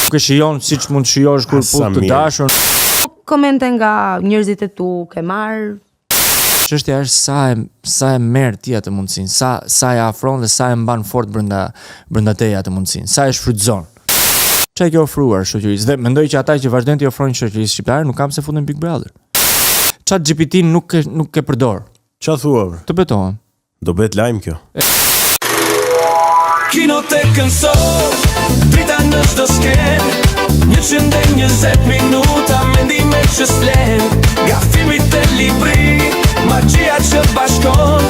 Nuk e shijon siç mund të shijosh kur put të dashur. Komente nga njerëzit e tu ke marr. Çështja është sa e merr ti atë mundsinë, sa e afron dhe sa e mban fort brenda teje atë mundsinë, sa e shfrytëzon. Çfarë ke ofruar shoqërisë? Dhe mendoj që ata që vazhdojnë të ofrojnë shoqërisë shqiptare nuk kam se futen Big Brother. ChatGPT nuk e përdor. Çfarë thua? Të betohem. Do bëhet lajm kjo. Kinotekën sot, drita në çdo sken, 120 minuta mendime që s'flen, nga filmit e libri, magjia që bashkon.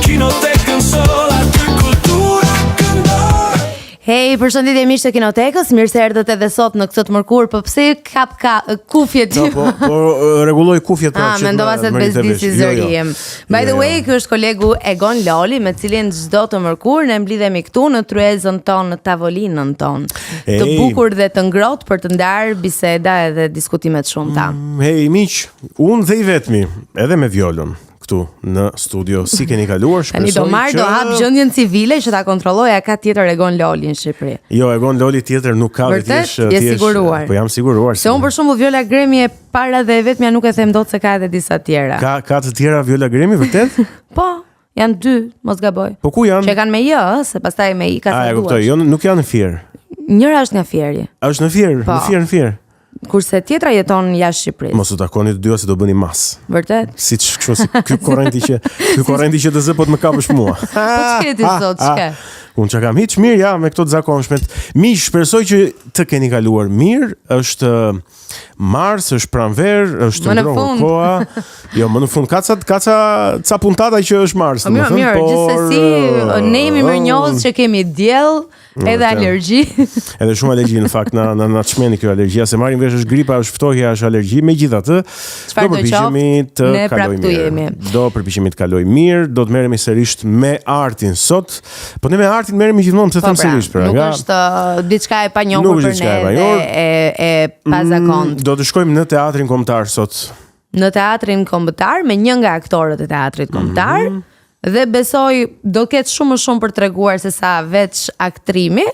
Kinotekën sot, aty kultura këndon. Hej, përshëndetje miq të Kinotekës, mirë se erdhët edhe sot në këtë të mërkur, po pse kap kufjet? Po rregulloj kufjet pra. Mendova se të bezdisi zëri. By the way, ky është kolegu Egon Loli, me cilin çdo të mërkur ne mblidhemi këtu në tryezën tonë, në tavolinën tonë. Të bukur dhe të ngrohtë për të ndarë biseda edhe diskutime të shumta. Hej miq, unë dhe i vetmi, edhe me violën këtu në studio. Si keni kaluar? Tani do hap gjendjen civile që ta kontrolloja ka tjetër Egon Loli në Shqipëri. Jo, Egon Loli tjetër nuk ka. Vërtet, je siguruar. Po jam siguruar. Se unë për shembull Viola Gremi e para dhe e vetmja nuk e them dot se ka edhe disa tjera. Ka të tjera Viola Gremi vërtet? Po, janë 2, mos gaboj. Po ku janë? Që kanë me j, se pastaj me i ka thënë. Ja kuptoj, jo nuk janë në Fier. Njëra është nga Fieri. Është në Fier, në Fier. Kurse tjetra jeton jashtë Shqipërisë. Mos u takoni të dy ose do bëni mas. Vërtet? Siç kështu si ky korrenti që të zë po të më kapësh mua. Po ç'ke ti sot, ç'ke? Unë që kam hiç mirë ja me këto të zakonshmet. Miq, shpresoj që të keni kaluar mirë. Është mars, është pranver, është ngrohtë koha. Jo, më në fund ca puntata që është mars, domethënë. Mirë, gjithsesi ne jemi mirënjohës që kemi diell, edhe alergji. Edhe shumë alergji në fakt na çmeni kjo alergjia, se marrim vesh është gripa, është ftohja, është alergji, megjithatë do përpiqemi të kalojmë mirë. Do përpiqemi të kalojmë mirë, do të merremi sërish me artin sot. Po ne me artin merremi gjithmonë, pse them sërish pra. Nuk është diçka e panjohur për ne, e pazakont. Do të shkojmë në teatrin kombëtar sot. Në teatrin kombëtar me një nga aktorët e teatrit kombëtar. Dhe besoj do ketë shumë më shumë për treguar se sa veç aktrimi.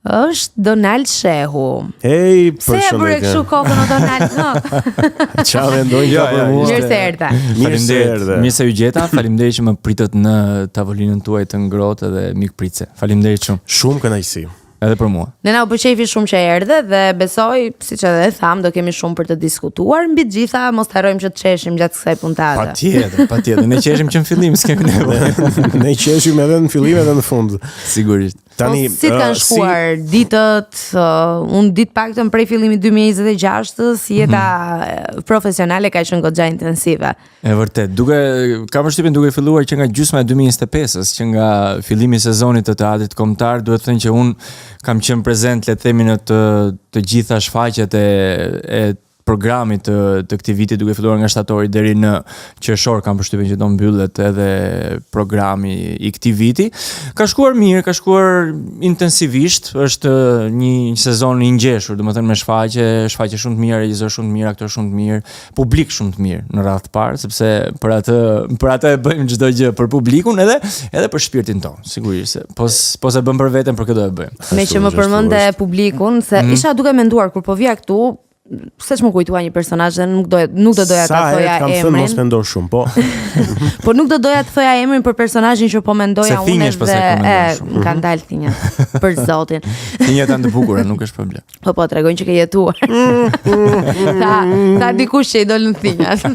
Është Donald Shehu. Hej, përshëndetje. Se e bëre kështu kokën o Donald? Çfarë mendoj për mua? Mirë se erdha. Mirë se u gjeta. Faleminderit që më pritët në tavolinën tuaj të ngrohtë dhe mikpritse. Faleminderit shumë. Shumë kënaqësi. Edhe për mua. Ne na u pëlqefi shumë që erdhe dhe besoj, siç edhe tham, do kemi shumë për të diskutuar. Mbi të gjitha, mos harrojmë që të qeshim gjatë kësaj puntate. Patjetër. Ne qeshim që në fillim, s'kemi nevojë. Ne qeshim edhe në fillim edhe në fund. Sigurisht. Tani si kanë shkuar ditët, unë ditë paktën prej fillimit 2026, jeta profesionale ka qenë goxha intensive. E vërtet, kam përshtypjen duke filluar që nga gjysma e 2025-s, që nga fillimi i sezonit të teatrit kombëtar, duhet të thënë që unë kam qenë prezent, le të themi, në të gjitha shfaqjet e programit të këtij viti, duke filluar nga shtatori deri në qershor, kam përshtypjen që do mbyllet edhe programi i këtij viti. Ka shkuar mirë, ka shkuar intensivisht, është një sezon i ngjeshur, domethënë me shfaqje shumë të mira, regjisor shumë të mirë, aktor shumë të mirë, publik shumë të mirë në radhë të parë, sepse për atë e bëjmë çdo gjë për publikun edhe për shpirtin tonë, sigurisht se po se bëm për veten, për këtë do e bëjmë. Me që më përmendë publikun, se isha duke menduar kur po vija këtu, se që më kujtua një personazh dhe nuk do doja të thoja emrin. Sa kam thënë mos mendo shumë, po. Po nuk do doja të thoja emrin për personazhin që po mendoja unë dhe më kanë dalë thinjat, për zotin. Thinjat janë të bukura, nuk është problem. Po tregojnë që ke jetuar. Ka dikush që i dolën thinjat.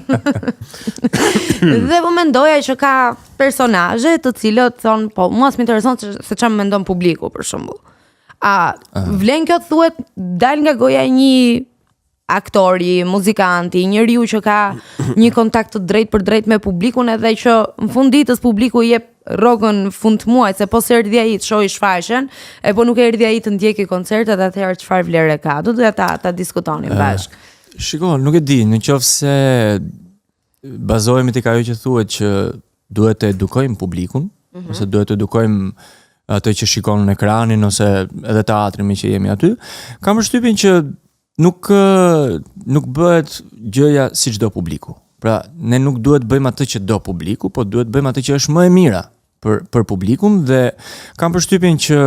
Dhe po mendoja që ka personazhe të cilët thonë, po mua s'më intereson se çfarë mendon publiku për shembull. Vlen kjo thuhet dal nga goja një aktori, muzikanti, njeriu që ka një kontakt të drejt për drejt me publikun edhe që në fund ditës publiku jep rrogën fund muajit, se po se erdhi ai të shohë shfaqjen, e po nuk e erdhi ai të ndjekë koncertet, atëherë çfarë vlere ka? Do të ta diskutonin bashkë. Shiko, nuk e di, nëse bazohemi tek ajo që thuhet që duhet të edukojmë publikun, ose duhet të edukojmë atë që shikon në ekranin ose edhe teatrin me që jemi aty, kam përshtypjen që nuk bëhet gjëja siç do publiku. Pra, ne nuk duhet bëjmë atë që do publiku, po duhet bëjmë atë që është më e mira për publikun, dhe kam përshtypjen që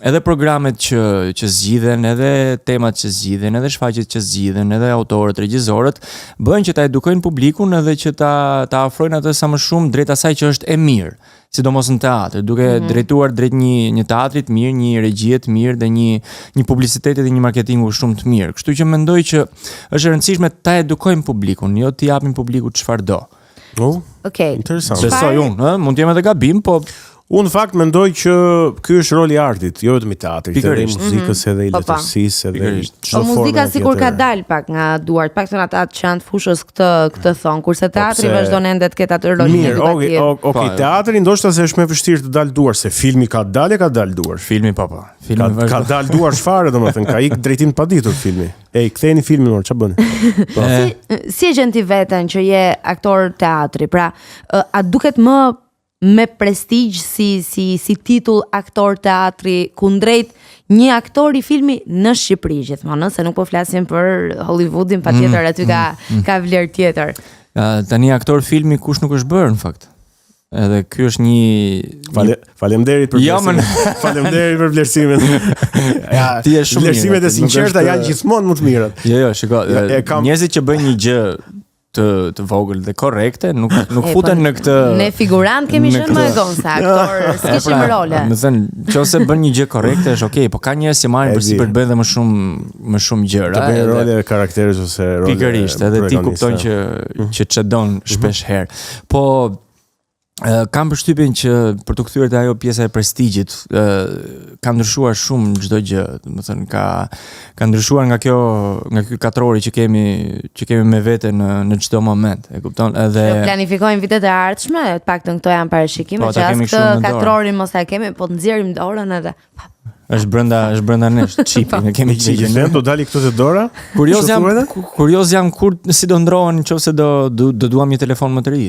edhe programet që zgjidhen, edhe temat që zgjidhen, edhe shfaqjet që zgjidhen, edhe autorët, regjisorët bëjnë që ta edukojnë publikun edhe që ta ofrojnë atë sa më shumë drejt asaj që është e mirë, sidomos në teatr, duke drejtuar drejt një teatri të mirë, një regjie të mirë dhe një publiciteti dhe një marketingu shumë të mirë. Kështu që mendoj që është e rëndësishme ta edukojmë publikun, jo t'i japim publikut çfarë do. Okej. Interesant. Besoj unë, mund të jem edhe gabim, po Unë në fakt mendoj që ky është roli i artit, jo vetëm i teatrit, edhe i muzikës, edhe i letërsisë, edhe çdo formë. Muzika sikur ka dal pak nga duart, paktën ata që janë të fushës këtë thon, kurse teatri vazhdon ende të ketë atë rolin edukativ. Okej, teatri ndoshta se është më vështirë të dalë duar se filmi ka dalë duar. Filmi po. Filmi ka dalë duar çfarë, domethënë, ka ikë drejtim të paditur filmi. Ktheni filmin or, ç'a bëni? Si e gjen ti veten që je aktor teatri? Pra, a duket më me prestigj si titull aktor teatri kundrejt një aktor i filmi në Shqipëri gjithmonë, se nuk po flasim për Hollywoodin, patjetër aty ka vlerë tjetër. Tani aktor filmi kush nuk është bërë në fakt. Edhe ky është një faleminderit për vlerësimin. Faleminderit për vlerësimin. Ja, ti je shumë vlerësimet e sinqerta janë gjithmonë më të mirat. Jo, shiko, njerëzit që bëjnë një gjë të vogël dhe korrekte, nuk futen në këtë. Ne figurant kemi qenë më vonë se aktor, s'kishim role. Do të thënë, nëse bën një gjë korrekte është okay, po ka njerëz që marrin përsipër të bëjnë dhe më shumë gjëra. Të bëjnë role karakterës ose role. Pikërisht, edhe ti kupton që çedon shpesh herë. Po kam përshtypjen që për të kthyer te ajo pjesa e prestigjit, ka ndryshuar shumë çdo gjë, domethënë ka ndryshuar nga ky katrori që kemi me vete në çdo moment, e kupton? Edhe planifikojmë vitet e ardhshme, të paktën këto janë parashikime që as këtë katrorin mos e kemi, po të nxjerrim dorën edhe është brenda nesh, çipi, ne kemi çipin. Ne do dali këto te dora? Kurioz jam kur si do ndrohen nëse do duam një telefon më të ri.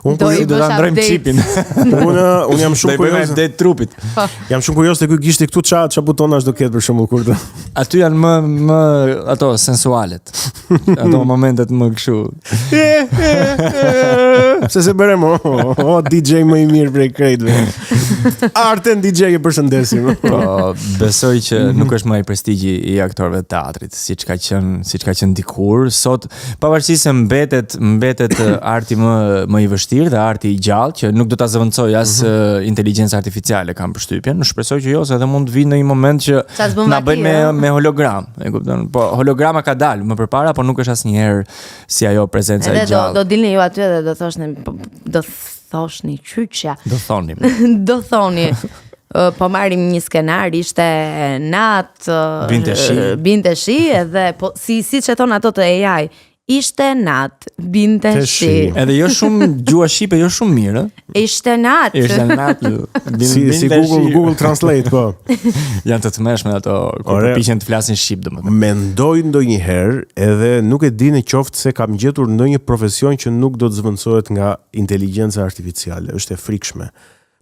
Unë do ta ndrojmë çipin. Unë jam shumë kurioz te trupit. Jam shumë kurioz te ky gishti këtu ç'a butonash do ketë për shembull kur do. Aty janë më ato sensualet. Ato momentet më kështu. Se bërem DJ më i mirë prej krejtëve. Arten DJ e përshëndesim. Po, besoj që nuk është më i prestigji i aktorëve të teatrit, siç ka qenë dikur. Sot pavarësisht se mbetet arti më i vështirë dhe arti i gjallë që nuk do ta zëvendësoj as inteligjenca artificiale, kam përshtypjen. Shpresoj që jo, se edhe mund të vinë në një moment që na bëjnë me hologram, e kupton? Po holograma ka dalë më përpara, por nuk është asnjëherë si ajo prezenca e gjallë. Do dilni ju aty dhe do thoshni qyçja. Do thonim. Do thoni. Po marrim një skenar, ishte nat, binte shi edhe po siç e thon ato të AI. Ishte nat, binte shi. Edhe jo shumë gjua shqipe, jo shumë mirë. Ishte nat. Si Google Translate, po. Janë të tmeshme ato kur përpiqen të flasin shqip, domethënë. Mendoj ndonjëherë, edhe nuk e di në qoftë se kam gjetur ndonjë profesion që nuk do të zvendësohet nga inteligjenca artificiale. Është e frikshme.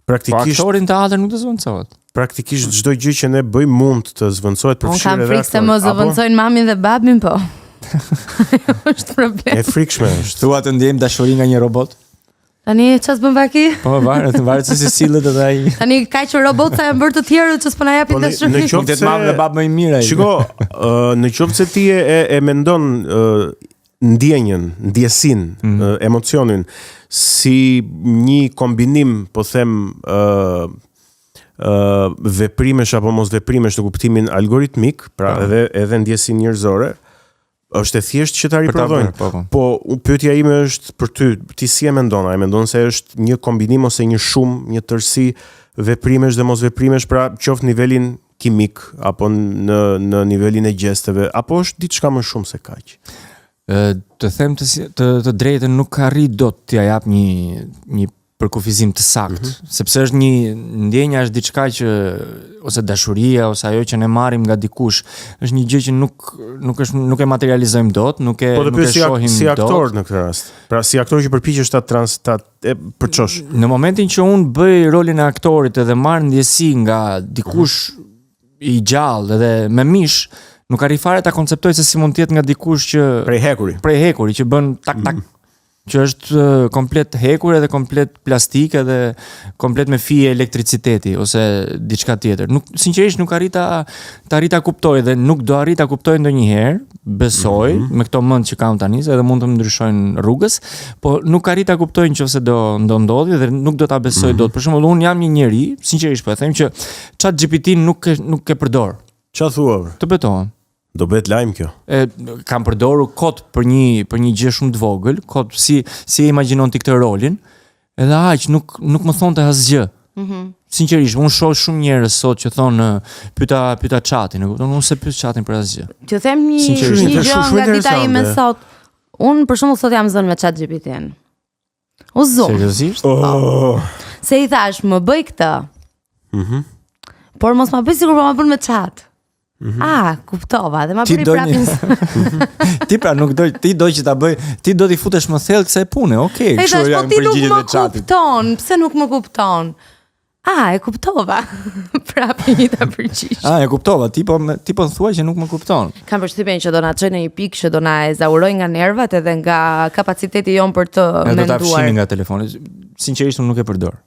Praktikisht aktorin teatër nuk do zvendësohet. Praktikisht çdo gjë që ne bëjmë mund të zvendësohet për fshirë. Unë kam frikë se më zvendësojnë mamin dhe babin, po. Është problem. E frikshme është. Thua të ndjejmë dashuri nga një robot? Tani ç'as bën vaki? Po varet se si sillet edhe ai. Tani kaq robot sa janë bërë të tjerë që s'po na japin dashuri. Nuk të mamë dhe babë më i mirë ai. Shiko, në qoftë se ti e mendon ndjenjen, ndjesinë, emocionin si një kombinim, po them, veprimesh apo mos veprimesh në kuptimin algoritmik, pra edhe ndjesinë njerëzore, është e thjeshtë që ta riprodhojnë. Po pyetja ime është për ti si e mendon? A e mendon se është një kombinim ose një shumë, një tërësi veprimesh dhe mos veprimesh, pra qoftë nivelin kimik apo në nivelin e gjesteve, apo është diçka më shumë se kaq? Të them të drejtën, nuk arri dot t'ja jap një përkufizim të saktë, sepse është një ndjenja, është diçka që ose dashuria ose ajo që ne marrim nga dikush, është një gjë që nuk e materializojmë dot, nuk e shohim dot. Si aktor në këtë rast. Pra si aktor që përpiqesh ta përçosh. Në momentin që unë bëj rolin e aktorit edhe marr ndjesi nga dikush i gjallë edhe me mish, nuk arri fare ta konceptoj se si mund të jetë nga dikush që prej hekuri që bën tak tak që është komplet hekur edhe komplet plastik edhe komplet me fije elektriciteti ose diçka tjetër. Sinqerisht nuk arrita kuptoj dhe nuk do arrita kuptoj ndonjëherë, besoj, me këto mend që kam tani, edhe mund të më ndryshojnë rrugës, po nuk arrita kuptoj nëse do ndodhi dhe nuk do ta besoj dot. Për shembull, unë jam një njeri, sinqerisht po e them që ChatGPT nuk e përdor. Çfarë thua? Të betohem. Do bëhet lajm kjo. Kam përdorur kod për një gjë shumë të vogël, kod si e imagjinon ti këtë rolin, edhe aq nuk më thonte asgjë. Sinqerisht, unë shoh shumë njerëz sot që thonë pyeta chatin, e kupton? Unë se pyet chatin për asgjë. Të them një gjë nga dita ime sot. Unë për shembull sot jam zënë me ChatGPT-n. U zon. Seriozisht? Se i thash, më bëj këtë. Por mos ma bëj sikur po ma bën me chat. Kuptova, dhe ma bëri prapin. Ti pra nuk do, ti do që ta bëj, ti do t'i futesh më thellë kësaj pune. Okej, kështu janë përgjigjet e chatit. Pse nuk më kupton? E kuptova. Prapin i ta përgjigj. E kuptova, ti po thua që nuk më kupton. Kam përshtypjen që do na çojë në një pikë që do na ezauroj nga nervat edhe nga kapaciteti jon për të menduar. Do ta fshihni nga telefoni. Sinqerisht unë nuk e përdor.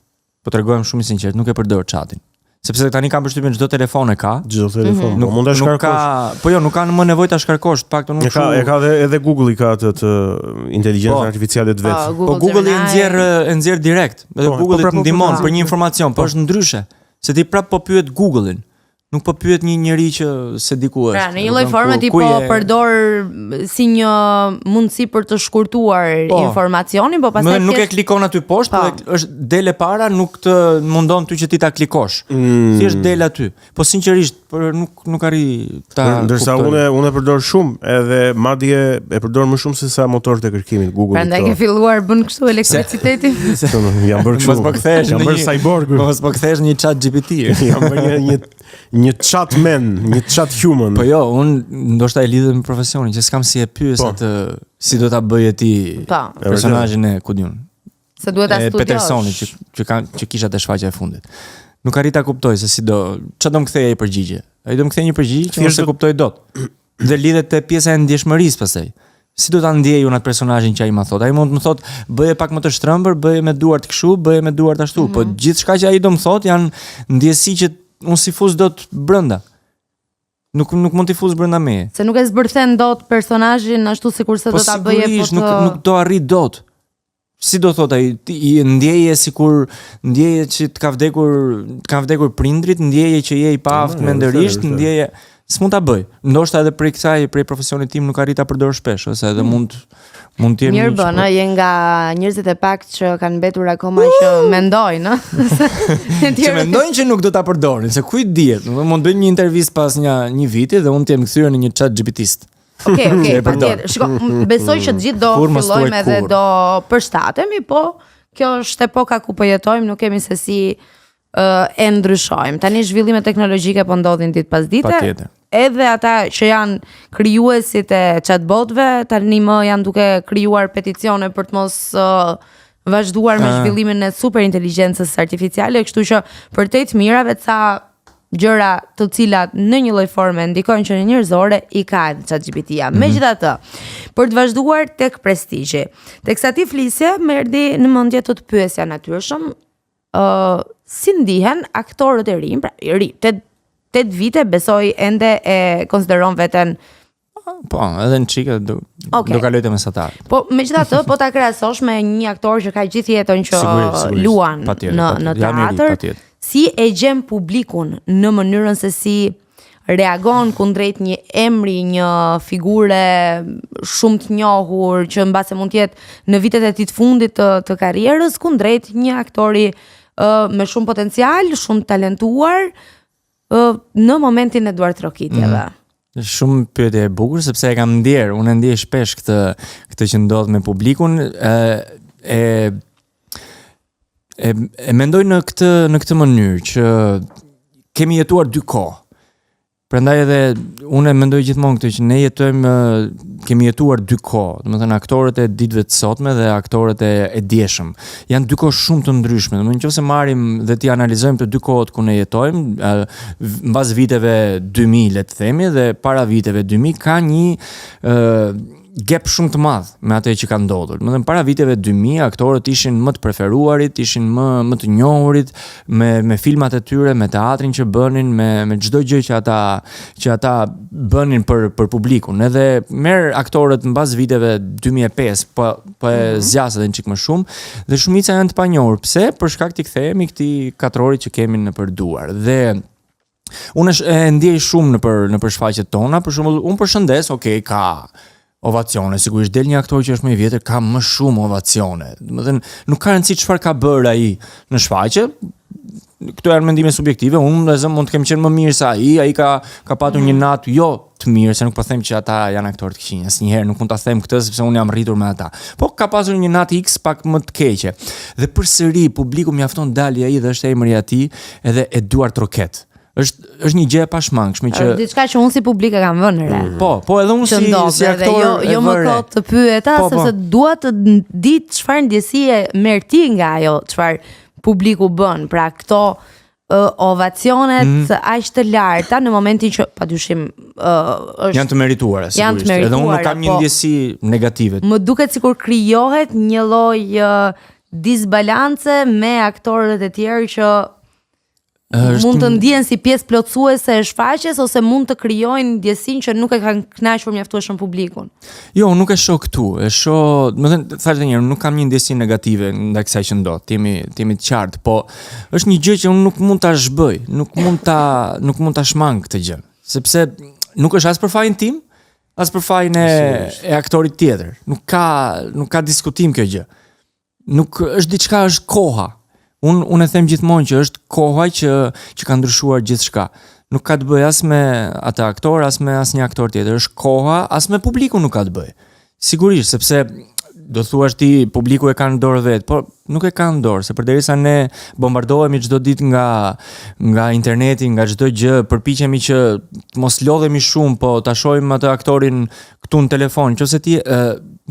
Po t'rregohem shumë i sinqert, nuk e përdor chatin. Sepse tani kam përshtypjen çdo telefon e ka. Çdo telefon. Nuk mund ta shkarkosh. Po jo, nuk ka më nevojë ta shkarkosh, paktën nuk shumë. E ka edhe Google i ka atë inteligjencën artificiale të vet. Po Google e nxjerr direkt. Edhe Google të ndihmon për një informacion, po është ndryshe. Se ti prap po pyet Google-in. Nuk po pyet një njeri që se di ku është. Pra, në një lloj forme ti po përdor si një mundësi për të shkurtuar informacionin, po pastaj nuk e klikon aty poshtë, po është del e para, nuk të mundon ty që ti ta klikosh. Thjesht del aty. Po sinqerisht, nuk arri ta kuptoj. Ndërsa unë e përdor shumë, edhe madje e përdor më shumë se sa motorët e kërkimit Google. Prandaj ke filluar bën kështu elektriciteti. Jam bërë kështu. Jam bërë cyborg. Mos po kthesh një ChatGPT. Jam bërë një chat man, një chat human. Po jo, unë ndoshta e lidhem me profesionin, që s'kam si e pyes atë si do ta bëje ti personazhin e Kudiun. Se duhet ta studiosh. Petersoni që kisha te shfaqja e fundit. Nuk arrit ta kuptoj se si do, çfarë do më kthejë ai përgjigje. Ai do më kthejë një përgjigje që unë se kuptoj dot. Dhe lidhet te pjesa e ndjeshmërisë pastaj. Si do ta ndjej unë atë personazhin që ai më thot? Ai mund të më thot, bëje pak më të shtrëmbër, bëje me duart kështu, bëje me duart ashtu, po gjithçka që ai do më thot janë ndjesi që unë si fuz dot brenda. Nuk mund t'i fuz brenda meje. Se nuk e zbërthen dot personazhin ashtu sikurse do ta bëje po të... nuk do arrit dot. Si do thot ai, i ndjeje sikur ndjeje që të ka vdekur prindrit, ndjeje që je i paaft mendërisht, ndjeje s'mund ta bëj. Ndoshta edhe prej profesionit tim nuk arrit ta përdor shpesh, ose edhe mund të jemi. Mirë bën, je nga njerëzit e pak që kanë mbetur akoma që mendojnë, që mendojnë që nuk do ta përdorin, se kujt dihet. Mund bëjmë një intervistë pas një viti dhe unë të jem kthyer në një ChatGPT-ist. Okej, patjetër. Shiko, besoj që të gjithë do fillojmë edhe do përshtatemi, po kjo është epoka ku po jetojmë, nuk kemi se si e ndryshojmë. Tani zhvillimet teknologjike po ndodhin ditë pas dite. Patjetër. Edhe ata që janë krijuesit e chatbotëve tani më janë duke krijuar peticione për të mos vazhduar me zhvillimin e superinteligjencës artificiale, kështu që për te të mirave ca gjëra të cilat në një lloj forme ndikojnë që në njerëzore i ka ChatGPT-ja. Megjithatë, për të vazhduar tek prestizhi, teksa ti flisje, më erdhi në mendje të pyesja natyrshëm, si ndihen aktorët e rinj, pra i ri, 8 vite besoj ende e konsideron veten po, edhe në çike do kaloj te mesatar. Po megjithatë, po ta krahasosh me një aktor që ka gjithë jetën që luan në teatr, si e gjen publikun në mënyrën se si reagon kundrejt një emri, një figure shumë të njohur që mbase mund të jetë në vitet e tij të fundit të karrierës kundrejt një aktori me shumë potencial, shumë talentuar në momentin e Duart Rokitjeve. Shumë pyetje e bukur sepse e kam ndier, unë ndjej shpesh këtë që ndodh me publikun, e mendoj në këtë mënyrë që kemi jetuar dy kohë. Prandaj edhe unë mendoj gjithmonë këtë që ne kemi jetuar dy kohë, domethënë aktorët e ditëve të sotme dhe aktorët e dieshëm. Janë dy kohë shumë të ndryshme. Domethënë nëse marrim dhe ti analizojmë të dy kohët ku ne jetojmë, mbas viteve 2000 le të themi dhe para viteve 2000 ka gap shumë të madh me atë që ka ndodhur. Domethënë para viteve 2000 aktorët ishin më të preferuarit, ishin më të njohurit me filmat e tyre, me teatrin që bënin, me çdo gjë që ata bënin për publikun. Edhe merr aktorët mbas viteve 2005, po e zgjas edhe një çik më shumë dhe shumica janë të panjohur. Pse? Për shkak të kthehemi këtij katrorit që kemi nëpër duar. Dhe unë e ndjej shumë nëpër shfaqjet tona, për shembull, unë përshëndes, ka ovacione, sigurisht del një aktor që është më i vjetër, ka më shumë ovacione. Domethënë, nuk ka rëndësi çfarë ka bërë ai në shfaqje. Këto janë mendime subjektive, unë mund të kem qenë më mirë se ai ka patur një natë të mirë, se nuk po them që ata janë aktorë të këqij, asnjëherë nuk mund ta them këtë sepse unë jam rritur me ata. Po ka pasur një natë X pak më të keqe. Dhe përsëri publiku mjafton dali ai dhe është emri i tij edhe Eduard Troket. Është një gjë e pashmangshme që diçka që unë si publik e kam vënë re. Po edhe unë si aktor jo më kot të pyeta sepse dua të di çfarë ndjesie merr ti nga ajo çfarë publiku bën, pra këto ovacionet aq të larta në momentin që padyshim janë të merituara sigurisht. Edhe unë nuk kam një ndjesi negative. Më duket sikur krijohet një lloj disbalance me aktorët e tjerë që mund të ndihen si pjesë plotësuese e shfaqjes ose mund të krijojnë ndjesinë që nuk e kanë kënaqur mjaftueshëm publikun. Jo, nuk e shoh këtu. E shoh, domethënë thashë një herë, nuk kam një ndjesi negative ndaj kësaj që ndodh. Timi të qartë, po është një gjë që unë nuk mund ta zhbëj, nuk mund ta shmang këtë gjë, sepse nuk është as për fajin tim, as për fajin e aktorit tjetër. Nuk ka diskutim kjo gjë. Nuk është diçka, është koha. Unë e them gjithmonë që është koha që ka ndryshuar gjithçka. Nuk ka të bëjë as me atë aktor, as me asnjë aktor tjetër. Është koha, as me publikun nuk ka të bëjë. Sigurisht, sepse do thuash ti publiku e ka në dorë vet, por nuk e ka në dorë, se përderisa ne bombardohemi çdo ditë nga interneti, nga çdo gjë, përpiqemi që të mos lodhemi shumë, po ta shohim atë aktorin këtu në telefon.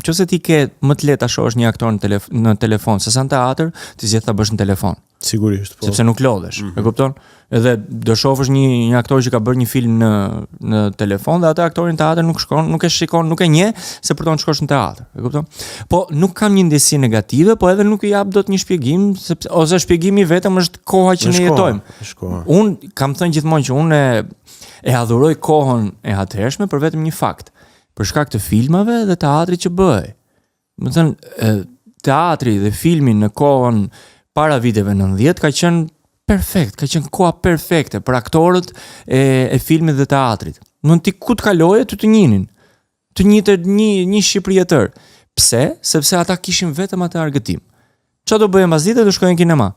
Nëse ti ke më të lehtë ta shohësh një aktor në telefon se sa në teatr, ti zgjedh ta bësh në telefon. Sigurisht, po. Sepse nuk lodhesh, e kupton? Edhe do shohësh një aktor që ka bërë një film në telefon dhe atë aktorin në teatr nuk e shikon, nuk e njeh se për të shkosh në teatr, e kupton? Po nuk kam një ndjesi negative, po edhe nuk i jap dot një shpjegim, ose shpjegimi vetëm është koha që ne jetojmë. Unë kam thënë gjithmonë që unë e adhuroj kohën e atëhershme për vetëm një fakt. Për shkak të filmave dhe teatrit që bëhej. Më thënë, teatri dhe filmi në kohën para viteve 90 ka qenë perfekt, ka qenë koha perfekte për aktorët e filmit dhe teatrit. Mund ti ku të kaloje të njinin, të njëtë një Shqipëri e tërë. Pse? Sepse ata kishin vetëm atë argëtim. Qa do bëjë mbas dite, do shkojnë kinema.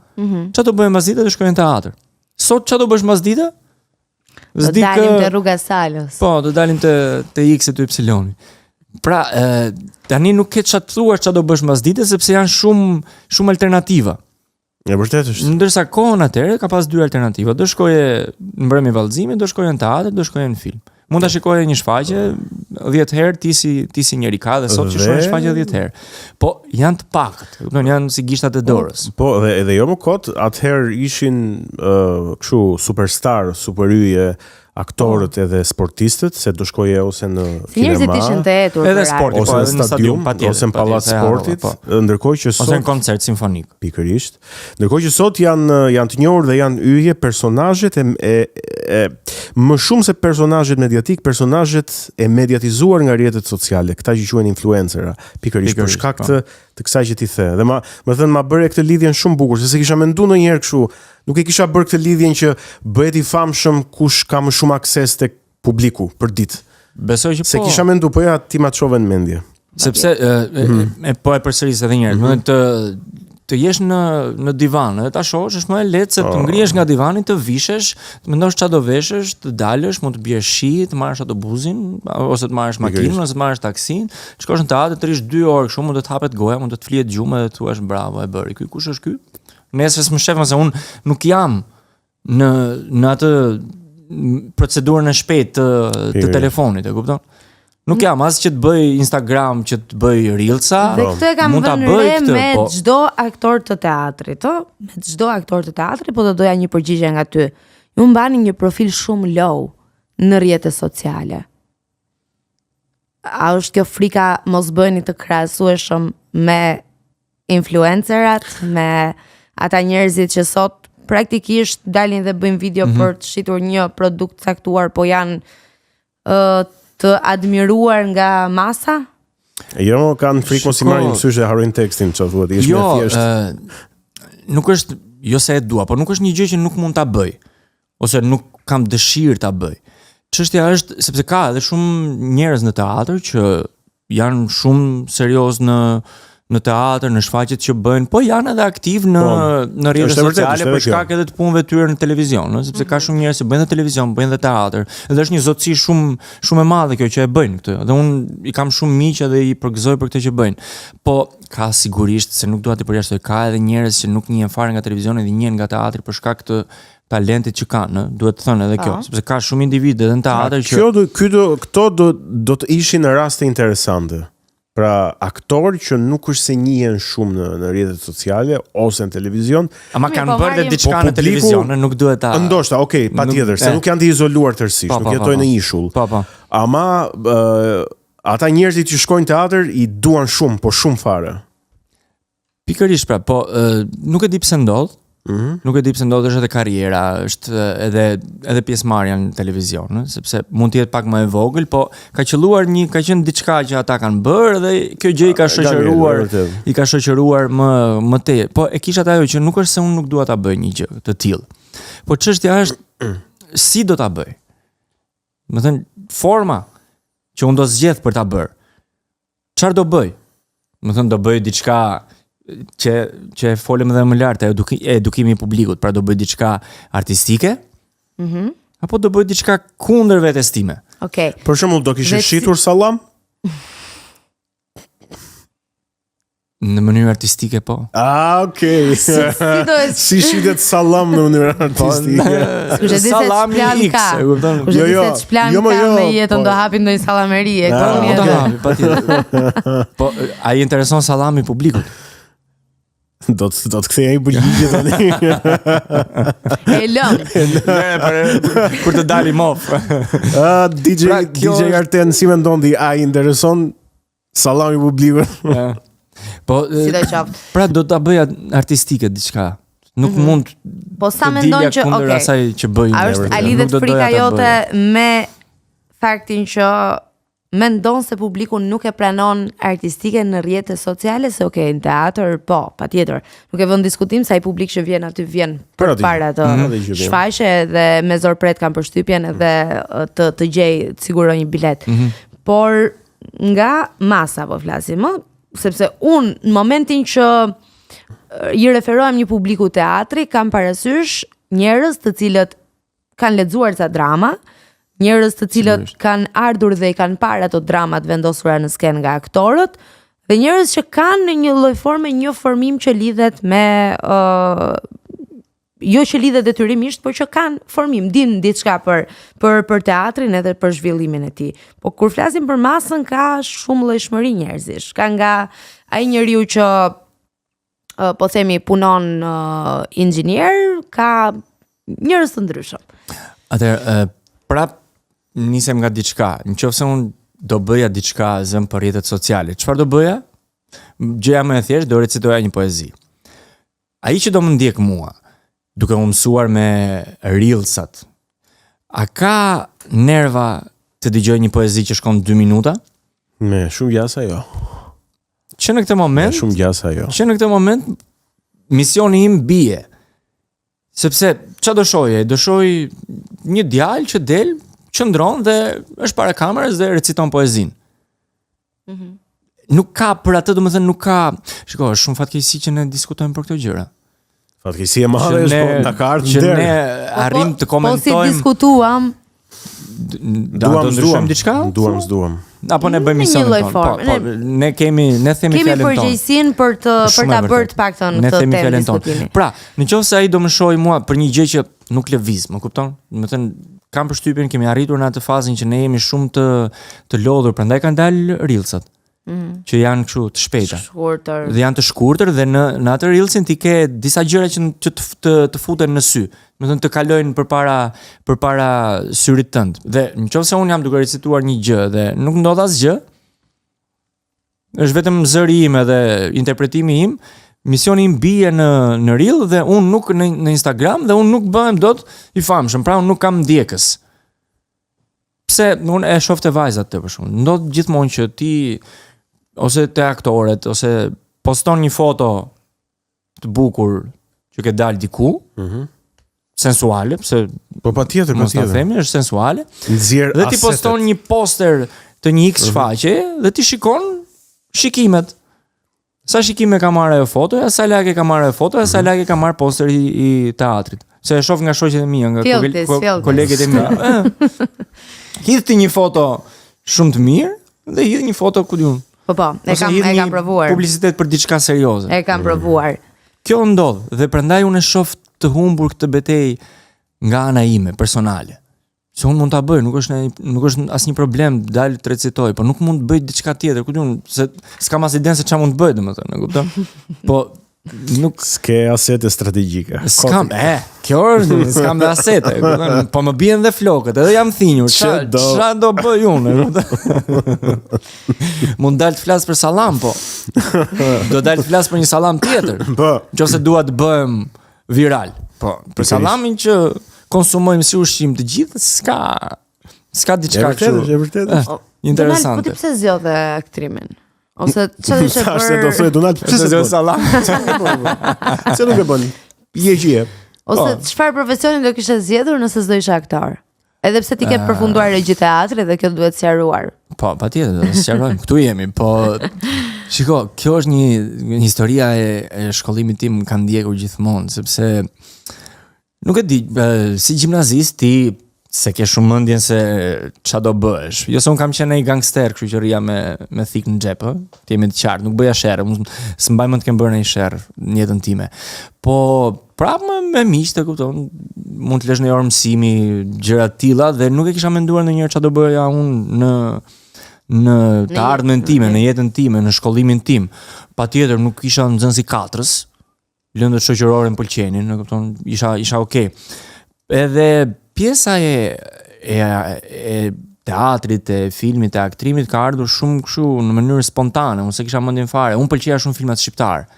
Qa do bëjë mbas dite, do shkojnë teatr. Sot qa do bësh mbas dite? Do dalim të rruga Salos. Po, do dalim të X e të Y. Pra, tani nuk ke çfarë të thuash çfarë do bësh mbas dite sepse janë shumë alternativa. E vërtet është. Ndërsa kohën atëherë ka pas dy alternativa. Do shkoje në mbrëmje vallëzimi, do shkoje në teatr, do shkoje në film. Mund ta shikoje një shfaqje 10 herë ti si njeri ka dhe sot që shoh një shfaqje 10 herë. Po janë të pakët, janë si gishtat e dorës. Po edhe jo më kot, atëherë ishin kështu superstar, superyje aktorët edhe sportistët se do shkoje ose në kinema, edhe sporti, ose në stadium, ose në pallat sportit, ndërkohë që sot ose në koncert simfonik. Pikërisht. Ndërkohë që sot janë të njohur dhe janë yje personazhet më shumë se personazhet mediatik, personazhet e mediatizuar nga rrjetet sociale, këta që quhen influencera, pikërisht për shkak të kësaj që ti the. Dhe më bëre këtë lidhjen shumë bukur, se kisha menduar ndonjëherë kështu, nuk e kisha bërë këtë lidhjen që bëhet i famshëm kush ka më shumë akses tek publiku për ditë. Besoj që po. Se kisha menduar, po ja ti ma çove në mendje. Sepse po e përsëris edhe një herë, të jesh në divan, edhe ta shohësh është më e lehtë se të ngrihesh nga divani, të vishesh, të mendosh çfarë do veshësh, të dalësh, mund të biesh shi, të marrësh autobusin, ose të marrësh makinën, ose të marrësh taksin, të shkosh në teatr, të rish 2 orë kështu, mund të të hapet goja, mund të të flihet gjumë dhe të thuash bravo, e bëri. Ky kush është ky? Nesër më shef se unë nuk jam në atë procedurën e shpejtë të telefonit, e kupton? Nuk jam as që të bëj Instagram, që të bëj Reelsa. Dhe këtë e kam vënë re me çdo aktor të teatrit, me çdo aktor të teatrit, po do doja një përgjigje nga ty. Ju mbani një profil shumë low në rrjetet sociale. a është kjo frika mos bëni të krahasueshëm me influencerat, me ata njerëzit që sot praktikisht dalin dhe bëjnë video për të shitur një produkt caktuar, po janë të admiruar nga masa? Jo, kanë frikë mos i marrin mësysh dhe harrojnë tekstin, çfarë thuhet, është më thjesht. Nuk është jo se e dua, por nuk është një gjë që nuk mund ta bëj, ose nuk kam dëshirë ta bëj. Çështja është sepse ka edhe shumë njerëz në teatr që janë shumë serioz në teatr, në shfaqjet që bëjnë, po janë edhe aktiv në rrjetet sociale për shkak edhe të punëve tyre në televizion, sepse ka shumë njerëz që bëjnë dhe televizion, bëjnë dhe teatr. Edhe është një zotësi shumë e madhe kjo që e bëjnë këtë. Dhe unë i kam shumë miq edhe i përgëzoj për këtë që bëjnë. Po ka sigurisht se nuk dua të përjashtoj, ka edhe njerëz që nuk njihen fare nga televizioni dhe njihen nga teatri për shkak të talentit që kanë, duhet të thënë edhe kjo, sepse ka shumë individë edhe në teatr që këto do të ishin në raste interesante. Pra aktorë që nuk është se njihen shumë në rrjetet sociale ose në televizion, ama kanë bërë dhe diçka në televizion, nuk duhet ta. Ndoshta, okay, patjetër, se nuk janë të izoluar tërësisht, nuk jetojnë në ishull. Ama ata njerëzit që shkojnë teatr i duan shumë, po shumë fare. Pikërisht pra, po nuk e di pse ndodh. Nuk e di pse ndodh, është edhe karriera, është edhe pjesëmarrja në televizion, sepse mund të jetë pak më e vogël, po ka qenë diçka që ata kanë bërë dhe kjo gjë i ka shoqëruar më tej. Po e kisha ajo që nuk është se unë nuk dua ta bëj një gjë të tillë. Po çështja është si do ta bëj. Do thënë forma që unë do zgjedh për ta bërë. Çfarë do bëj? Do thënë do bëj diçka që folëm edhe më lart, edukimi i publikut, pra do bëj diçka artistike? Apo do bëj diçka kundër vetes time? Okej. Për shembull, do kishe shitur sallam? Në mënyrë artistike, po. Okay. Si shitet sallam në mënyrë artistike? Sallami X, e kupton? Kushtet se ç'plan ka me jetën, do hapin ndonjë sallameri, e kupton? Do hapi, patjetër. Po ai intereson sallami publikut. Do të kthej ai përgjigje tani. E lëm. Kur të dalim off. DJ Arten, si mendon ti, ai intereson sallami publikut? Po pra do ta bëja artistike diçka. Nuk mund. Po sa mendon që asaj që bëj. A lidhet frika jote me faktin që mendon se publiku nuk e pranon artistike në rrjetet sociale, se në teatr, po, patjetër. Nuk e vën diskutim se ai publik që vjen aty vjen përpara të shfaqje dhe me zorpret kanë përshtypjen edhe të gjej të siguroj një bilet. Por nga masa po flasim, sepse unë në momentin që i referohem një publiku teatri, kam parasysh njerëz të cilët kanë lexuar ca drama, njerëz të cilët kanë ardhur dhe i kanë parë ato dramat vendosura në skenë nga aktorët, dhe njerëz që kanë në një lloj forme një formim që lidhet me jo që lidhet detyrimisht, por që kanë formim, din diçka për teatrin edhe për zhvillimin e tij. Po kur flasim për masën, ka shumë llojshmëri njerëzish. Ka nga ai njeriu që po themi punon inxhinier, ka njerëz të ndryshëm. Atëherë prap nisem nga diçka. Nëse unë do bëja diçka zëm për rrjetet sociale, çfarë do bëja? Gjëja më e thjeshtë, do recitoja një poezi. Ai që do më ndjek mua, duke u mësuar me reelsat, a ka nerva të dëgjoj një poezi që shkon 2 minuta? Me shumë gjasa jo. Që në këtë moment, shumë gjasa jo. Që në këtë moment misioni im bie. Sepse çfarë do shohje? Do shoh një djalë që del, qëndron dhe është para kamerës dhe reciton poezinë. Nuk ka për atë, domethënë nuk ka. Shiko, është shumë fatkeqësi që ne diskutojmë për këto gjëra. Fatkeqësi e madhe është po na ka ardhur që ne arrim të komentojmë. Po si diskutuam, duam diçka? Duam. Apo ne bëjmë misionin tonë. Po, ne themi fjalën tonë. Kemi përgjegjësinë për ta bërë të paktën këtë temë diskutimi. Pra, nëse ai do më shohë mua për një gjë që nuk lëviz, më kupton? Domethënë kam përshtypjen kemi arritur në atë fazën që ne jemi shumë të lodhur, prandaj kanë dalë reelsat. Që janë kështu të shpejta. Dhe janë të shkurtër dhe në atë reelsin ti ke disa gjëra që të futen në sy. Domethënë të kalojnë përpara syrit tënd. Dhe nëse unë jam duke recituar një gjë dhe nuk ndodh asgjë, është vetëm zëri im edhe interpretimi im, misioni im bie në reel dhe unë nuk në Instagram dhe unë nuk bëhem dot i famshëm, pra unë nuk kam ndjekës. Pse unë e shoh te vajzat të për shkak. Ndodh gjithmonë që ti ose te aktorët ose poston një foto të bukur që ke dalë diku, sensuale, pse po patjetër, mos ta themi, është sensuale. Nxjerr dhe ti poston një poster të një X shfaqje dhe ti shikon shikimet. Sa shikime ka marrë ajo fotoja, sa like ka marrë ajo fotoja, sa like ka marrë posteri i teatrit. Se e shoh nga shoqjet e mia, nga kolegët e mia. Hidh ti një foto shumë të mirë dhe hidh një foto ku diun. Po, e kam provuar. Publicitet për diçka serioze. E kam provuar. Kjo ndodh dhe prandaj unë shoh të humbur këtë betejë nga ana ime personale. Se unë mund ta bëj, nuk është asnjë problem dal të recitoj, por nuk mund të bëj diçka tjetër, ku diun, se s'kam as idenë se çfarë mund të bëj, domethënë, e kupton? Po nuk s'ke asete strategjike. Kjo është, s'kam dhe asete, e kupton? Po më bien dhe flokët, edhe jam thinjur. Çfarë do bëj unë, e kupton? Mund dal të flas për sallam, po. Do dal të flas për një sallam tjetër. Po. Nëse dua të bëhem viral. Po, për sallamin që konsumojmë si ushqim të gjithë, s'ka diçka kështu. Është vërtet. Interesante. Po ti pse zgjodhe aktrimin? Ose çfarë ishte për? Sa do thoj Donald, pse zgjodh sallam? Se nuk e bën. Pjegjie. Ose çfarë profesioni do kishe zgjedhur nëse s'do ishe aktor? Edhe pse ti ke përfunduar regji teatri dhe kjo duhet sqaruar. Po, patjetër, do të sqarojmë. Ktu jemi, po shiko, kjo është një historia e shkollimit tim ka ndjekur gjithmonë, sepse nuk e di, si gjimnazist ti se ke shumë mendjen se ç'a do bësh. Jo se un kam qenë një gangster, kështu që rria me thik në xhep, ti jemi të qartë, nuk bëja sherrë, s'mbaj mend të kem bërë një sherrë në jetën time. Po prapë me miq, të kupton, mund të lësh në orë mësimi, gjëra të tilla dhe nuk e kisha menduar ndonjëherë ç'a do bëja unë në të ardhmen time, në jetën time, në shkollimin tim. Patjetër nuk kisha nxënësi katrës. Lëndët shoqërore më pëlqenin, e kupton, isha okay. Edhe pjesa e teatrit, e filmit, e aktrimit ka ardhur shumë kështu në mënyrë spontane, unë se kisha mendjen fare. Unë pëlqeja shumë filmat shqiptar.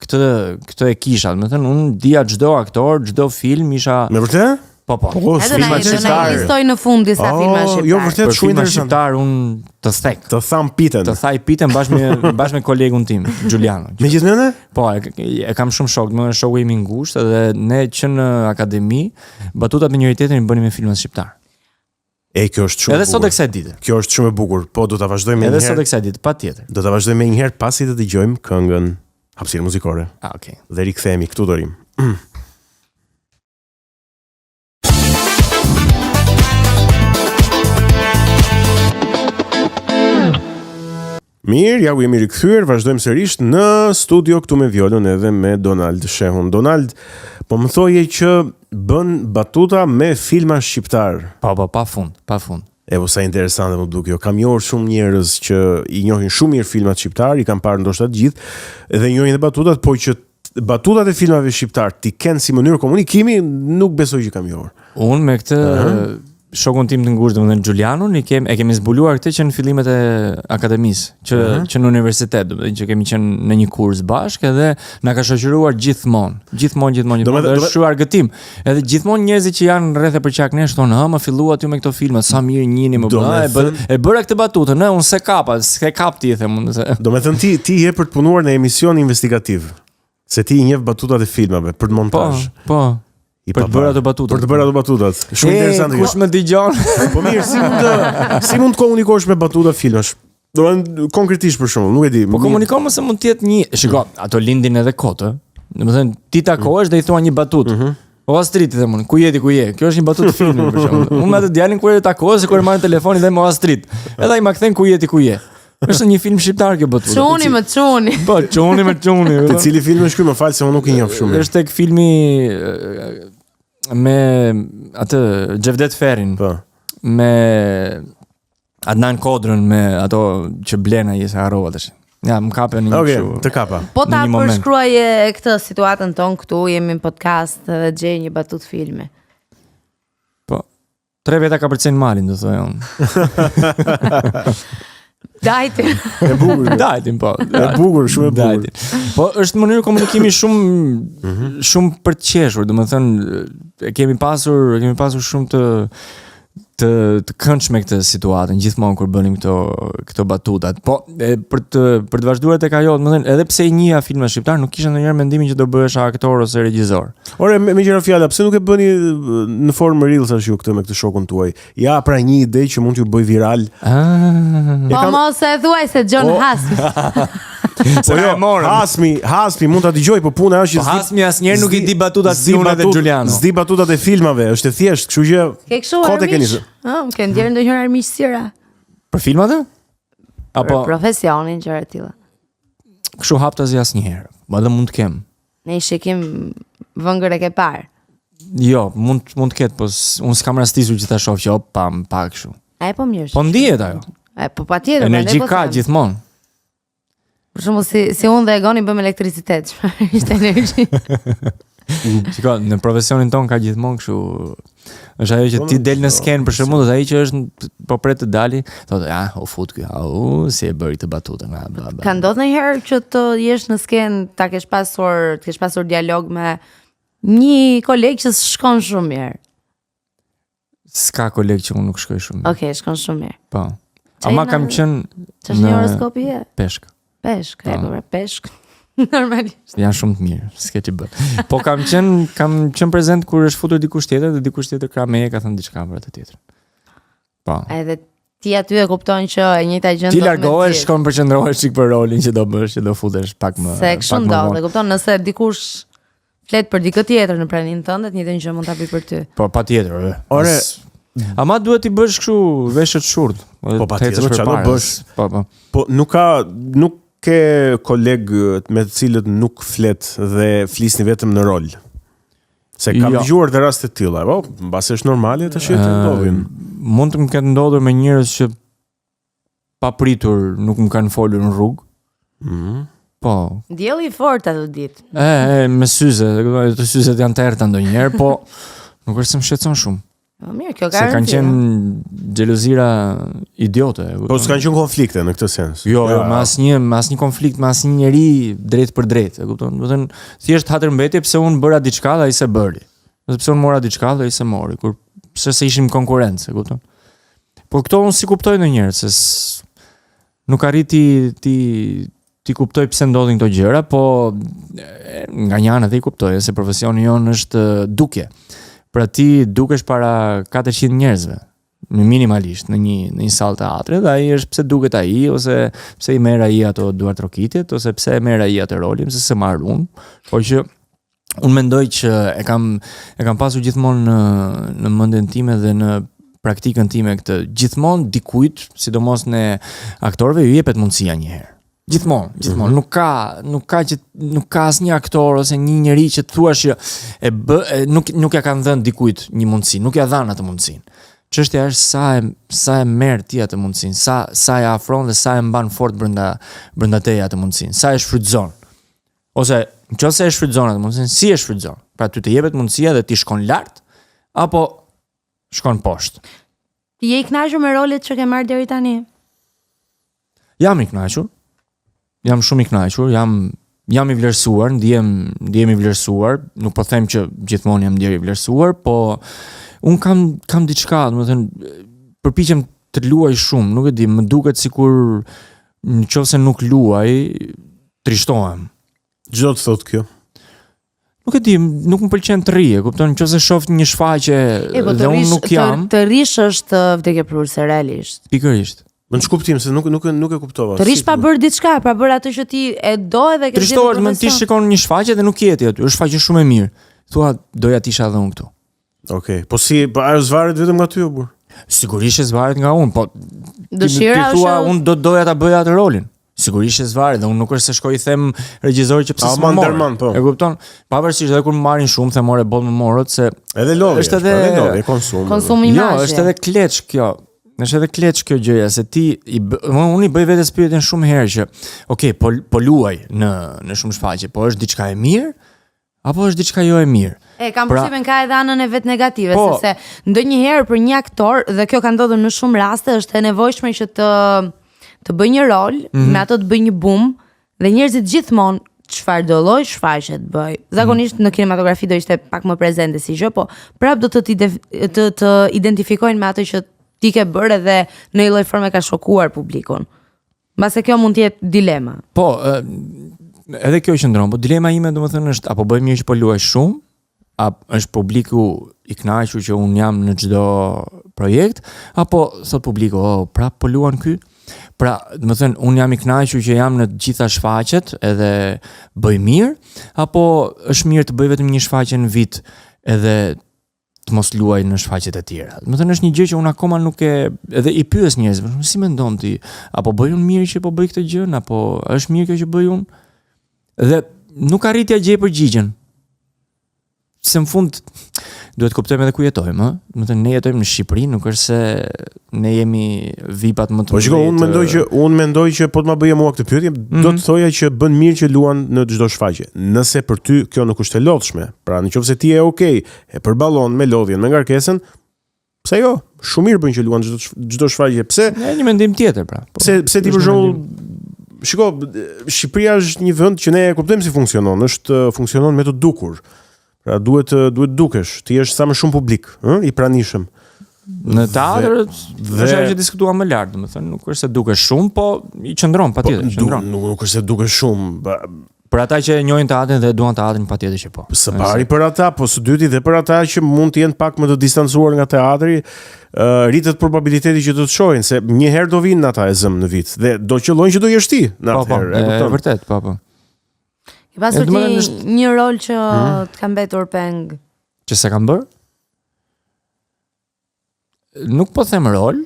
Këtë e kisha, domethënë unë dija çdo aktor, çdo film isha. Me vërtet? Po. Edhe na listoj në fund disa filma shqiptar. Jo, vërtet shumë interesant. Shqiptar unë të thek. Të tham pitën. Të thaj pitën bashkë me kolegun tim, Giuliano. Megjithatë? Po, e kam shumë shok, më shoku im i ngushtë dhe ne që në akademi batutat me njëri tjetrin i bënim me filmat shqiptar. Kjo është shumë. Edhe sot e kësaj dite. Kjo është shumë e bukur. Po do ta vazhdojmë edhe sot e kësaj dite, patjetër. Do ta vazhdojmë një herë pasi të dëgjojmë këngën Hapësirë muzikore. Okay. Dhe rikthehemi këtu dorim. Mirë, ja u jemi rikthyer, vazhdojmë sërish në studio këtu me Violën edhe me Donald Shehun. Donald, po më thoje që bën batuta me filma shqiptar. Po, pa fund. Po sa interesante më duket. Kam njohur shumë njerëz që i njohin shumë mirë filmat shqiptar, i kanë parë ndoshta të gjithë, edhe njohin edhe batutat, po që batutat e filmave shqiptar ti kenë si mënyrë komunikimi, nuk besoj që kam njohur. Unë me këtë shokun tim të ngushtë, domethënë Giulianon, e kemi zbuluar këtë që në fillimet e akademisë, që në universitet, domethënë që kemi qenë në një kurs bashkë edhe na ka shoqëruar gjithmonë. Është shumë argëtim. Edhe gjithmonë njerëzit që janë rreth e përqak nesh thonë, "Ha, më filluat ju me këto filma, sa mirë njihni më bën." E bëra këtë batutën, unë s'e kap ti them unë. Domethënë ti je për të punuar në emision investigativ. Se ti i njeh batutat e filmave për montazh. Po. Për të bërë ato batutat. Shumë interesante. Kush më dëgjon? Po mirë, si mund të komunikosh me batuta filmash? Domethënë konkretisht për shembull, nuk e di. Po komunikon mëse mund të jetë një, shiko, ato lindin edhe kotë. Domethënë ti takohesh dhe i thua një batutë. O Astrid i them unë, ku je? Kjo është një batutë filmi për shembull. Unë me atë djalin kur e takohesh, se kur marrin telefonin dhe më Astrid. Edhe ai më kthen ku je. Është një film shqiptar kjo batutë. Çuni. Po, çuni. Te cili film është ky? Më fal se unë nuk i njoh shumë. Është tek filmi me atë Xhevdet Ferrin. Po. Me Adnan Kodrën, me ato që blen ai se harrova tash. Ja, më kape një kështu. Okej, të kapa. Po ta përshkruaje këtë situatën tonë këtu, jemi në podcast dhe gjej një batutë filmi. Po. 3 veta ka përcen malin, do thojë unë. Dajti. E bukur. Dajtin po. E bukur, shumë e bukur. Po është mënyrë komunikimi shumë për të qeshur, domethënë kemi pasur shumë të këndshme këtë situatën gjithmonë kur bënim këto batutat. Po për të vazhduar tek ajo, domethënë edhe pse i njihja filma shqiptar, nuk kisha ndonjëherë mendimin që do bëhesh aktor ose regjisor. Ore, me gjëra fjala, pse nuk e bëni në formë reels ashtu këtë me këtë shokun tuaj? Ja, pra një ide që mund t'ju bëj viral. Po mos e thuaj se John Hasmi. Po jo, Hasmi mund ta dëgjoj, po puna është që Hasmi asnjëherë nuk i di batutat si unë dhe Giuliano. S'di batutat e filmave, është e thjeshtë, kështu që ke kështu armiq. Ke ndjerë ndonjëherë armiqësira? Për filmat? Apo për profesionin gjëra të tilla. Kështu haptazi asnjëherë. Edhe mund të kem. Ne shikim vëngër e ke parë. Jo, mund të ketë, po unë s'kam rastisur që ta shoh që pa kështu. Ai po mirë. Po ndihet ajo. Po patjetër, energji ka gjithmonë. Për shembull si unë dhe Egoni bëm elektricitet, ishte energji. Shiko, në profesionin ton ka gjithmonë kështu. Është ajo që ti del në sken për shembull, dhe ai që është po pret të dali, thotë, u fut ky, si e bëri të batutën, Ka ndodhur ndonjëherë që të jesh në sken, të kesh pasur dialog me një koleg që shkon shumë mirë. S'ka koleg që unë nuk shkoj shumë mirë. Okej, shkon shumë mirë. Po. Ama kam qenë Ç'është një horoskopi e? Peshk. Peshk. Normalisht. Janë shumë të mirë, s'ke që bë. Po kam qenë prezent kur është futur dikush tjetër dhe dikush tjetër ka thënë diçka për atë tjetër. Po. Edhe ti aty e kupton që e njëjta gjë ndodh. Ti largohesh, shkon përqendrohesh çik për rolin që do bësh, që do futesh pak më. Se kështu ndodh, e kupton, nëse dikush flet për dikë tjetër në praninë tënde, të njëjtën gjë mund ta bëj për ty. Po patjetër. Ore, ama duhet ti bësh kështu veshët shurt. Po patjetër çfarë do bësh? Po nuk ke koleg me të cilët nuk flet dhe flisni vetëm në rol. Se kam dëgjuar të raste të tilla, po, mbas është normale të shëtë ndodhin. Mund të më ketë ndodhur me njerëz që papritur nuk më kanë folur në rrugë. Po. Dielli i fortë atë ditë. Me syze, të syzet janë të errta ndonjëherë, po nuk është se më shqetëson shumë. Mirë, kjo ka. Se kanë qenë xhelozira idiote. Po s'kan qenë konflikte në këtë sens. Jo, me asnjë konflikt, me asnjë njeri drejt për drejt, e kupton? Do të thënë, thjesht hatërmbetje pse unë bëra diçka dhe ai se bëri. Ose pse unë mora diçka dhe ai se mori, kur pse se ishim konkurrencë, e kupton? Po këto unë si kuptoj ndonjëherë se nuk arriti ti kuptoj pse ndodhin këto gjëra, po nga një anë edhe i kuptoj se profesioni jon është dukje. Pra ti dukesh para 400 njerëzve, minimalisht në një sallë teatri, dhe ai është pse duket ai, ose pse i merr ai ato duartrokitjet, ose pse e merr ai atë rolin, pse se marr unë. Po që unë mendoj që e kam pasur gjithmonë në mendjen time dhe në praktikën time këtë, gjithmonë dikujt, sidomos në aktorëve, ju jepet mundësia një herë. Gjithmonë, nuk ka asnjë aktor ose një njeri që thuash që nuk ja kanë dhënë dikujt një mundësi, nuk ja dhanë atë mundësinë. Çështja është sa e merr ti atë mundësinë, sa e afron dhe sa e mban fort brenda teje atë mundësinë, sa e shfrytëzon. Ose nëse e shfrytëzon atë mundësinë, si e shfrytëzon? Pra ty të jepet mundësia dhe ti shkon lart apo shkon poshtë. Ti je i kënaqur me rolet që ke marrë deri tani? Jam i kënaqur. Jam shumë i kënaqur, jam i vlerësuar, ndihem i vlerësuar, nuk po them që gjithmonë jam ndjer i vlerësuar, po un kam diçka, domethënë përpiqem të luaj shumë, nuk e di, më duket sikur nëse nuk luaj, trishtohem. Çdo të thotë kjo. Nuk e di, nuk më pëlqen të rri, e kupton, nëse shoh një shfaqje dhe unë nuk jam. Të rish është vdekje prurse realisht. Pikërisht. Më në shkuptim, se nuk e kuptova. Të rish pa bërë diçka, pa bërë atë që ti e do edhe ke gjithë profesion. Trishtohet, më ti shikon një shfaqje dhe nuk jeti aty, është shfaqje shumë e mirë. Thua, doja t'isha edhe unë këtu. Okej, po ajo zvaret vetëm nga ty o burr? Sigurisht e zvaret nga unë, po dëshira ti thua, unë doja ta bëja atë rolin. Sigurisht e zvaret, dhe unë nuk është se shkoj i them regjisorit që pse s'më morë. Po. E kupton? Pavarësisht edhe kur më marrin shumë, them more boll më morët se edhe lodhje, është edhe konsum. Konsum imazhi. Jo, është edhe kleç kjo. Është edhe kleç kjo gjëja, se ti unë i bëj vetes pyetjen shumë herë që, okay, po luaj në shumë shfaqje, po është diçka e mirë apo është diçka jo e mirë? Kam përshtypjen ka edhe anën e vet negative, sepse ndonjëherë për një aktor, dhe kjo ka ndodhur në shumë raste, është e nevojshme që të bëj një rol, me ato të bëj një boom, dhe njerëzit gjithmonë çfarë do lloj shfaqje të bëj. Zakonisht në kinematografi do ishte pak më prezente si gjë, po prap do të identifikojnë me ato që ti ke bërë dhe në një lloj forme ka shokuar publikun. Mbase kjo mund të jetë dilema. Po, edhe kjo qëndron, po dilema ime domethënë është apo bëj mirë që po luaj shumë, është publiku i kënaqur që un jam në çdo projekt, apo thot publiku, prap po luan ky. Pra, domethënë un jam i kënaqur që jam në të gjitha shfaqjet edhe bëj mirë, apo është mirë të bëj vetëm një shfaqje në vit edhe të mos luaj në shfaqjet e tjera. Domethënë është një gjë që un akoma nuk e edhe i pyes njerëzve, si mendon ti, apo bëj un mirë që po bëj këtë gjë, apo është mirë kjo që bëj un? Dhe nuk arritja gjej përgjigjen. Se në fund duhet kuptojmë edhe ku jetojmë, domethënë ne jetojmë në Shqipëri, nuk është se ne jemi vipat më të mëdhenj. Po shiko, unë mendoj që po të ma bëje mua këtë pyetje, do të thoja që bën mirë që luan në çdo shfaqje. Nëse për ty kjo nuk është e lodhshme, pra nëse ti je okay, e përballon me lodhjen, me ngarkesën, pse jo? Shumë mirë bën që luan çdo shfaqje. Pse? Ne një mendim tjetër pra. Pse ti për shembull, shiko, Shqipëria është një vend që ne e kuptojmë si funksionon, funksionon me të dukur. Pra duhet dukesh, ti je sa më shumë publik, i pranishëm. Në teatr është ajo që diskutuam më lart, domethënë nuk është se dukesh shumë, po i qëndron patjetër, qëndron. Nuk është se dukesh shumë. Për ata që e njohin teatrin dhe duan teatrin patjetër që po. Së pari për ata, po së dyti dhe për ata që mund të jenë pak më të distancuar nga teatri, rritet probabiliteti që do të shohin, se një herë do vinë ata e zëm në vit dhe do qellojnë që do jesh ti në atë herë. Po, vërtet, po. I pasur ti një rol që të ka mbetur peng. Që se kam bërë? Nuk po them rol,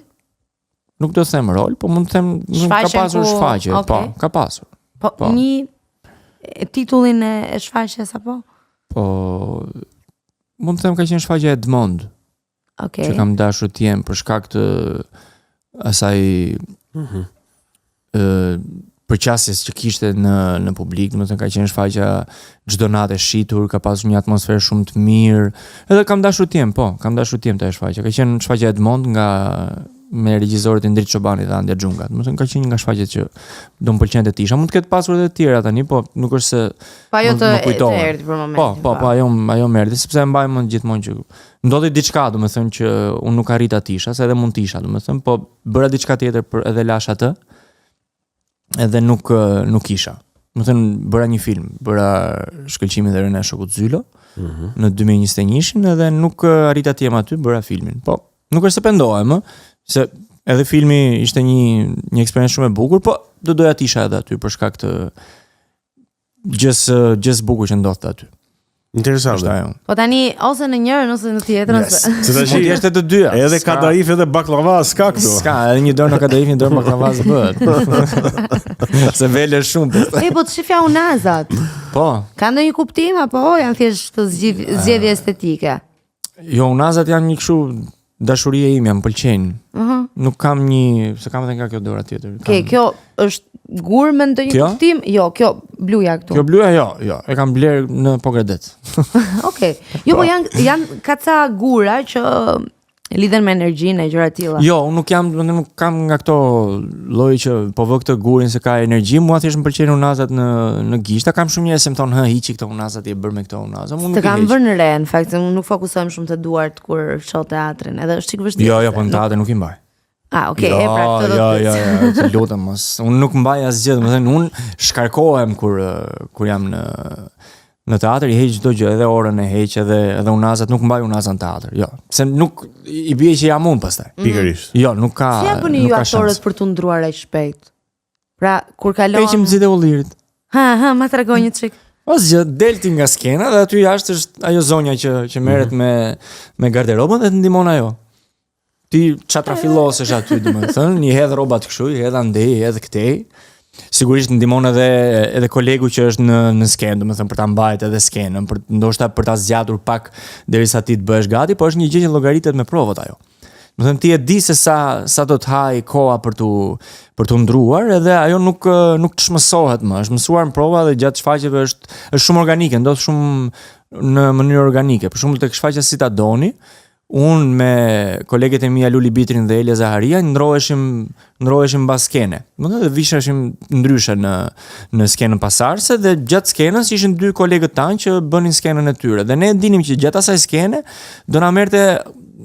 nuk do them rol, po mund të them ka pasur shfaqje, okay. Po, ka pasur. Po, një titullin e shfaqjes apo? Po, mund të them ka qenë shfaqja e Edmond. Okay. Që kam dashur të jem për shkak të asaj përqasjes që kishte në publik, domethënë ka qenë shfaqja çdo natë e shitur, ka pasur një atmosferë shumë të mirë. Edhe kam dashur të jem, të shfaqja. Ka qenë shfaqja Edmond me regjisorët Indrit Çobani dhe Andja Xhunga. Domethënë ka qenë nga shfaqjet që do më pëlqente të isha. Mund të ketë pasur edhe të tjera tani, po nuk është se pa ajo të erdhi për momentin. Po, ajo më erdhi, sepse e mbaj mend gjithmonë që ndodhi diçka, domethënë që unë nuk arrita të isha, se edhe mund të isha, domethënë, po bëra diçka tjetër edhe lash atë. Edhe nuk isha. Domethënë bëra një film, bëra Shkëlqimin dhe Rënë e Shokut Zylo në 2021-shin edhe nuk arrita të jem aty, bëra filmin. Po, nuk është se pendohem, se edhe filmi ishte një eksperiencë shumë e bukur, po do doja të isha edhe aty për shkak të gjës bukur që ndodhte aty. Interesante. Po tani ose në njërën ose në tjetrën. Se tash është të dyja. Edhe kadaif edhe baklava s'ka këtu. S'ka, edhe një dorë në kadaif, një dorë baklava bëhet. Se vele shumë. Po të shifja unazat. Po. Ka ndonjë kuptim apo janë thjesht të zgjedhje estetike? Jo, unazat janë një kështu dashurie ime, më pëlqejnë. Nuk kam se kam edhe nga kjo dorë tjetër. Okej, kjo është gur me ndonjë kuptim? Jo, kjo bluja këtu. Kjo bluja jo, e kam bler në Pogredet. Okej. Jo, po janë kaca gura që lidhen me energjinë e gjëra të tilla. Jo, unë nuk kam nga këto lloj që po vë këtë gurin se ka energji, mua thjesht më pëlqejnë unazat në gishta. Kam shumë njerëz që më thonë, hiqi këto unazat, je bër me këto unaza. Unë nuk i kam vënë re, në fakt, unë nuk fokusohem shumë te duart kur shoh teatrin, edhe është çik vështirë. Jo, po në teatr nuk i mbaj. Okay, pra këtë do të. Jo, të lutem mos. Unë nuk mbaj asgjë, domethënë unë shkarkohem kur jam në teatr, i heq çdo gjë, edhe orën e heq, edhe unazat, nuk mbaj unazat në teatr. Jo, se nuk i bie që jam unë pastaj. Pikërisht. Jo, nuk ka. Si ja bëni ju aktorët për të ndruar aq shpejt? Pra, kur kalon heqim zgjidhje ullirit. Ma tregoj një çik. Ose delti nga skena dhe aty jashtë është ajo zonja që merret me garderobën dhe të ndihmon ajo. Ti çatrafillosesh aty, domethënë, i hedh rrobat kështu, i hedh andej, i hedh këtej. Sigurisht ndihmon edhe kolegu që është në skenë, domethënë për ta mbajtur edhe skenën, ndoshta për ta zgjatur pak derisa ti të bëhesh gati, po është një gjë që llogaritet me provat ajo. Domethënë ti e di se sa do të haj koha për tu ndruar, edhe ajo nuk çmësohet më. Është mësuar në prova dhe gjatë shfaqjeve është shumë organike, ndodh shumë në mënyrë organike. Për shembull tek shfaqja Si ta doni, unë me kolegët e mia Luli Bitrin dhe Elia Zaharia ndroheshim mbas skene. Domethënë dhe visheshim ndryshe në skenën pasardhëse dhe gjatë skenës ishin 2 kolegët tanë që bënin skenën e tyre. Dhe ne dinim që gjatë asaj skene do na merrte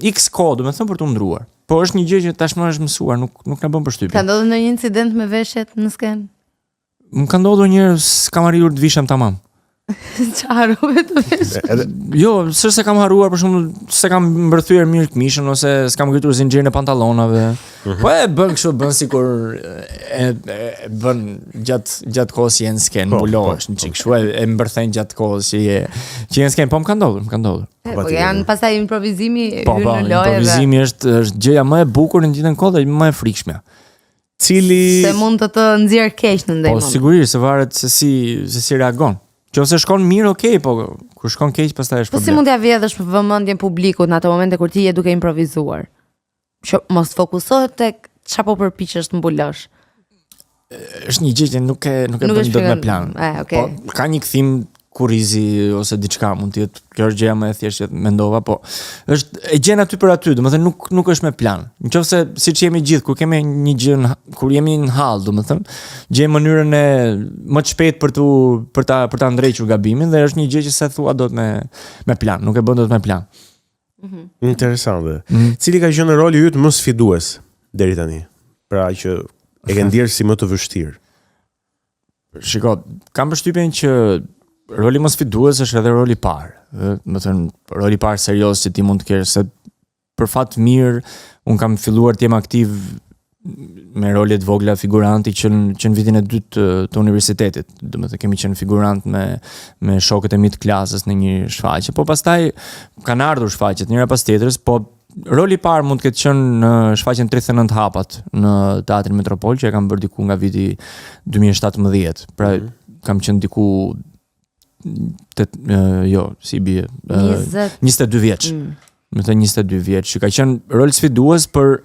X kohë, domethënë për të ndruar. Po është një gjë që tashmë është mësuar, nuk na bën përshtypje. Ka ndodhur ndonjë incident me veshjet në skenë? Më ka ndodhur një herë s'kam arritur të vishem tamam. Çfarë të vesh? Jo, s'se kam harruar për shembull, se kam mbërthyer mirë këmishën ose s'kam ngritur zinxhirin e pantallonave. Po e bën kështu, bën sikur e bën gjatë kohës që je në skenë, mbulohesh një çik kështu, e mbërthen gjatë kohës që je në skenë, po më ka ndodhur. Po janë pastaj improvizimi hyn në lojë. Improvizimi është gjëja më e bukur në gjithën kohë dhe më e frikshme. Se mund të nxjerr keq në ndonjë moment. Po sigurisht, se varet se si reagon. Nëse shkon mirë, okay, po kur shkon keq pastaj është problem. Po si mund t'ia vjedhësh vëmendjen publikut në ato momente kur ti je duke improvizuar? Që mos fokusohet tek çfarë po përpiqesh të mbulosh. Është një gjë që nuk e bën dot me plan. Okay. Po ka një kthim kurrizi ose diçka mund të jetë. Kjo është gjëja më e thjeshtë që mendova, po është e gjen aty për aty, domethënë nuk është me plan. Nëse siç jemi gjithë kur kemi një gjë kur jemi në hall, domethënë gjejmë mënyrën e më të shpejtë për ta ndrejtur gabimin dhe është një gjë që se thua dot me plan, nuk e bën dot me plan. Interesante. Cili ka qenë roli yt më sfidues deri tani? Pra që e ke ndier si më të vështirë. Shiko, kam përshtypjen që roli më sfidues është edhe roli i parë. Do të thënë roli i parë serioz që ti mund të kesh, se për fat mirë un kam filluar të jem aktiv me role të vogla figuranti që në vitin e dytë të universitetit. Domethënë kemi qenë figurant me shokët e mi të klasës në një shfaqje. Po pastaj kanë ardhur shfaqjet njëra pas tjetrës, po roli i parë mund të ketë qenë në shfaqjen 39 hapat në Teatrin Metropol që e kam bërë diku nga viti 2017. Pra kam qenë diku 22 vjeç. Më thënë 22 vjeç, që ka qenë rol sfidues për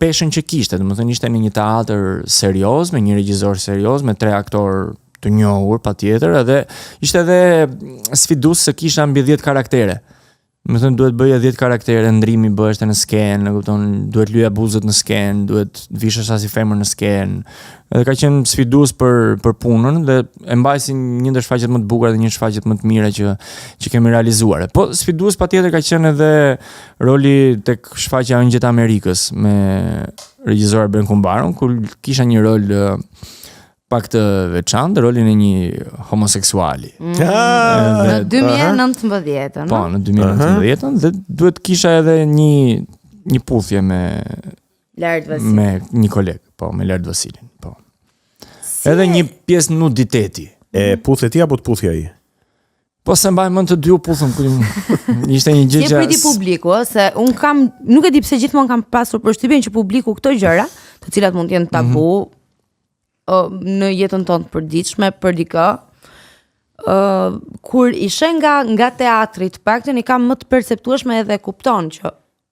peshën që kishte. Domethënë ishte në një teatr serioz, me një regjisor serioz, me 3 aktorë të njohur patjetër, edhe ishte edhe sfidues se kisha mbi 10 karaktere. Më thënë duhet bëja 10 karaktere, ndrimi bëheshte në skenë, e kupton, duhet lyja buzët në skenë, duhet vishesh as si femër në skenë. Edhe ka qenë sfidues për punën dhe e mbaj si një ndër shfaqjet më të bukura dhe një shfaqjet më të mira që kemi realizuar. Po sfidues patjetër ka qenë edhe roli tek shfaqja Ëngjet e Amerikës me regjisor Ben Kumbaron, ku kisha një rol pak të veçantë, rolin e një homoseksuali. Në 2019, po, në 2019 dhe duhet kisha edhe një puthje me një koleg, po, me Lart Vasilin, po. Edhe një pjesë nuditeti. E puthje ti apo të puthja ai? Po se mbaj mend të dy u puthëm, ishte një gjë që priti publiku, se un kam, nuk e di pse gjithmonë kam pasur përshtypjen që publiku këto gjëra, të cilat mund të jenë tabu, në jetën tonë të përditshme për dikë, kur ishe nga teatri, të paktën i kam më të perceptueshme edhe kupton që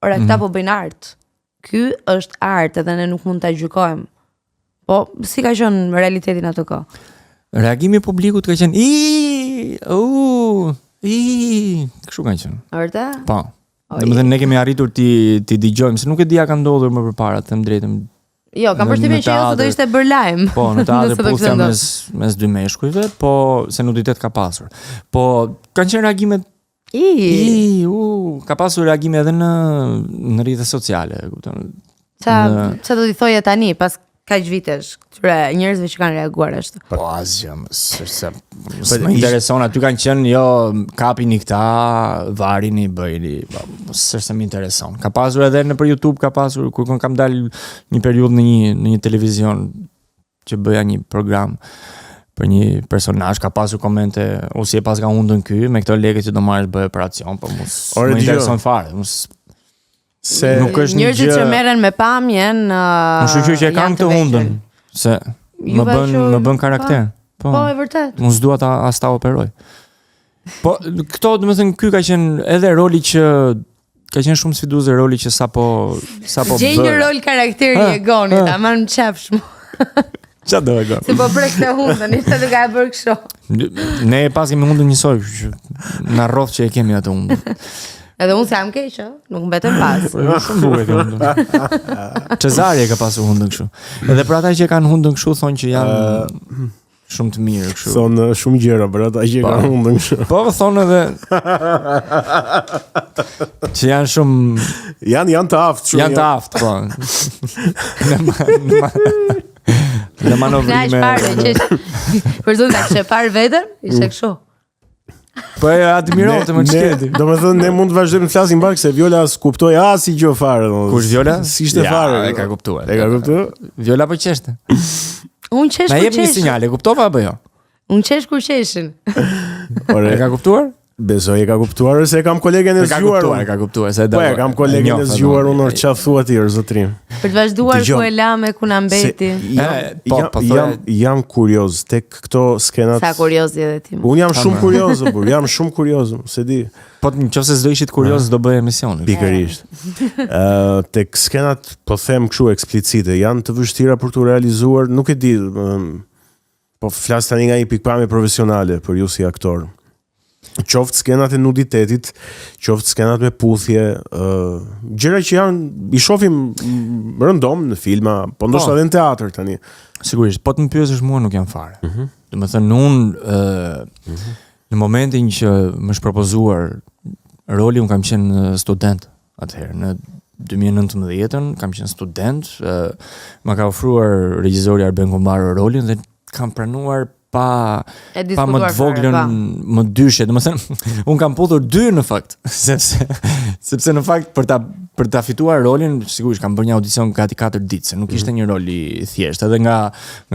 ora këta po bëjnë art. Ky është art edhe ne nuk mund ta gjykojmë. Po si ka qenë realiteti në atë kohë? Reagimi i publikut ka qenë kështu ka qenë. Vërtet? Po. Domethënë ne kemi arritur ti dëgjojmë, se nuk e di a ka ndodhur më përpara, them drejtën. Jo, kam përshtypjen që do ishte bër lajm. Po, në teatr puthja mes dy meshkujve, po se nuditet ka pasur. Po kanë qenë reagimet ka pasur reagime edhe në rrjetet sociale, kupton. Çfarë do t'i thoje tani pas kaq vitesh këtyre njerëzve që kanë reaguar ashtu? Po asgjë, më intereson, aty kanë qenë kapini këta, varini, bëjni, s'është më intereson. Ka pasur edhe nëpër YouTube, ka pasur kur kam dalë një periudhë në një televizion që bëja një program për një personazh, ka pasur komente, o si e pas ka hundën ky, me këto lekë që do marrësh bëj operacion, po më intereson fare. Se njerëzit që merren me pamjen, më shoqëri që e kanë këtë hundën, se më bën karakter. Po, e vërtet. Mos dua as ta operoj. Po këto, domethënë, ky ka qenë edhe roli që ka qenë shumë sfidues, roli që sapo gjej një rol karakteri e Egonit, ama më qafsh mua. Çfarë do e gjon? Se po prek të hundën, ishte duke e bërë kështu. Ne pas kemi hundën njësoj, na rrodh që e kemi atë hundën. Edhe unë jam keq, nuk mbetem pas. Shumë bukur kjo hundën. Cezari ka pasur hundën kështu. Edhe për ata që kanë hundën kështu thonë që janë shumë të mirë kështu. Thonë shumë gjëra për ata që kanë hundën kështu. Po thonë edhe që janë shumë janë të aftë shumë. Janë të aftë, po. Në manovrime. Për zonë ta kishe parë veten, ishte kështu. Po e admirote më çeti. Domethënë ne mund të vazhdojmë të flasim pak se Viola s'kuptoi asnjë gjë fare. Kush Viola? Si ishte fare? E ka kuptuar. E ka kuptuar? Viola po qeshte. Unë qesh kur qesh. Na jep një sinjal, e kuptova apo jo? Unë qesh kur qeshin. Ore, e ka kuptuar? Besoj e ka kuptuar se kam kolegen e zgjuar. E ka kuptuar se po e kam kolegen e zgjuar unë çfarë thua ti zotrim. Për të vazhduar ku e la me ku na mbeti. Jam kurioz tek këto skenat. Sa kurioz je edhe ti. Unë jam shumë kurioz, jam shumë kurioz, se di. Po nëse s'do ishit kurioz do bëj emisionin. Pikërisht. Tek skenat po them kështu eksplicite, janë të vështira për tu realizuar, nuk e di, po flas tani nga një pikpamje profesionale për ju si aktor. Qoftë skenat e nuditetit, qoftë skenat me puthje, gjëra që janë i shohim rëndom në filma, po ndoshta edhe në teatr tani. Sigurisht, po të më pyesësh mua nuk janë fare. Domethënë unë në momentin që më është propozuar roli, unë kam qenë student atëherë në 2019-ën, kam qenë student, më ka ofruar regjizori Arben Kombaro rolin dhe kam pranuar pa më të voglën më dyshe, domethënë un kam puthur 2 në fakt, sepse në fakt për ta fituar rolin sigurisht kam bërë një audicion gati 4 ditë, se nuk ishte një rol i thjeshtë, edhe nga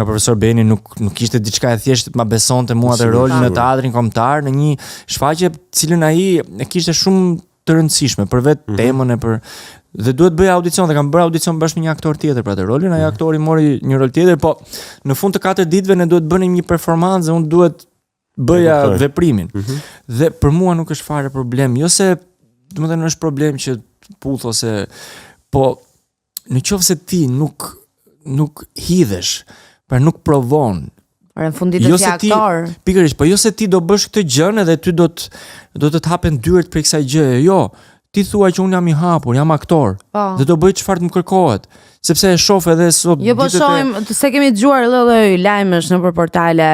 profesor Beni nuk ishte diçka e thjeshtë, ma besonte mua atë rolin në teatrin kombëtar në një shfaqje cilën ai e kishte shumë të rëndësishme për vetë temën e për dhe duhet bëj audicion dhe kam bërë audicion bashkë me një aktor tjetër për atë rolin, ai aktori mori një rol tjetër, po në fund të 4 ditëve ne duhet bënim një performancë, unë duhet bëja veprimin. Dhe për mua nuk është fare problem, jo se domethënë është problem që puth ose po nëse ti nuk hidhesh, pra nuk provon. Por në fundit të si aktor. Pikërisht, po jo se ti do bësh këtë gjën edhe ty do të hapen dyert për kësaj gjëje. Jo, ti thua që unë jam i hapur, jam aktor. Dhe do bëj çfarë të më kërkohet. Sepse e shoh edhe sot jo, po shohim se kemi dëgjuar lloj lajmesh nëpër portale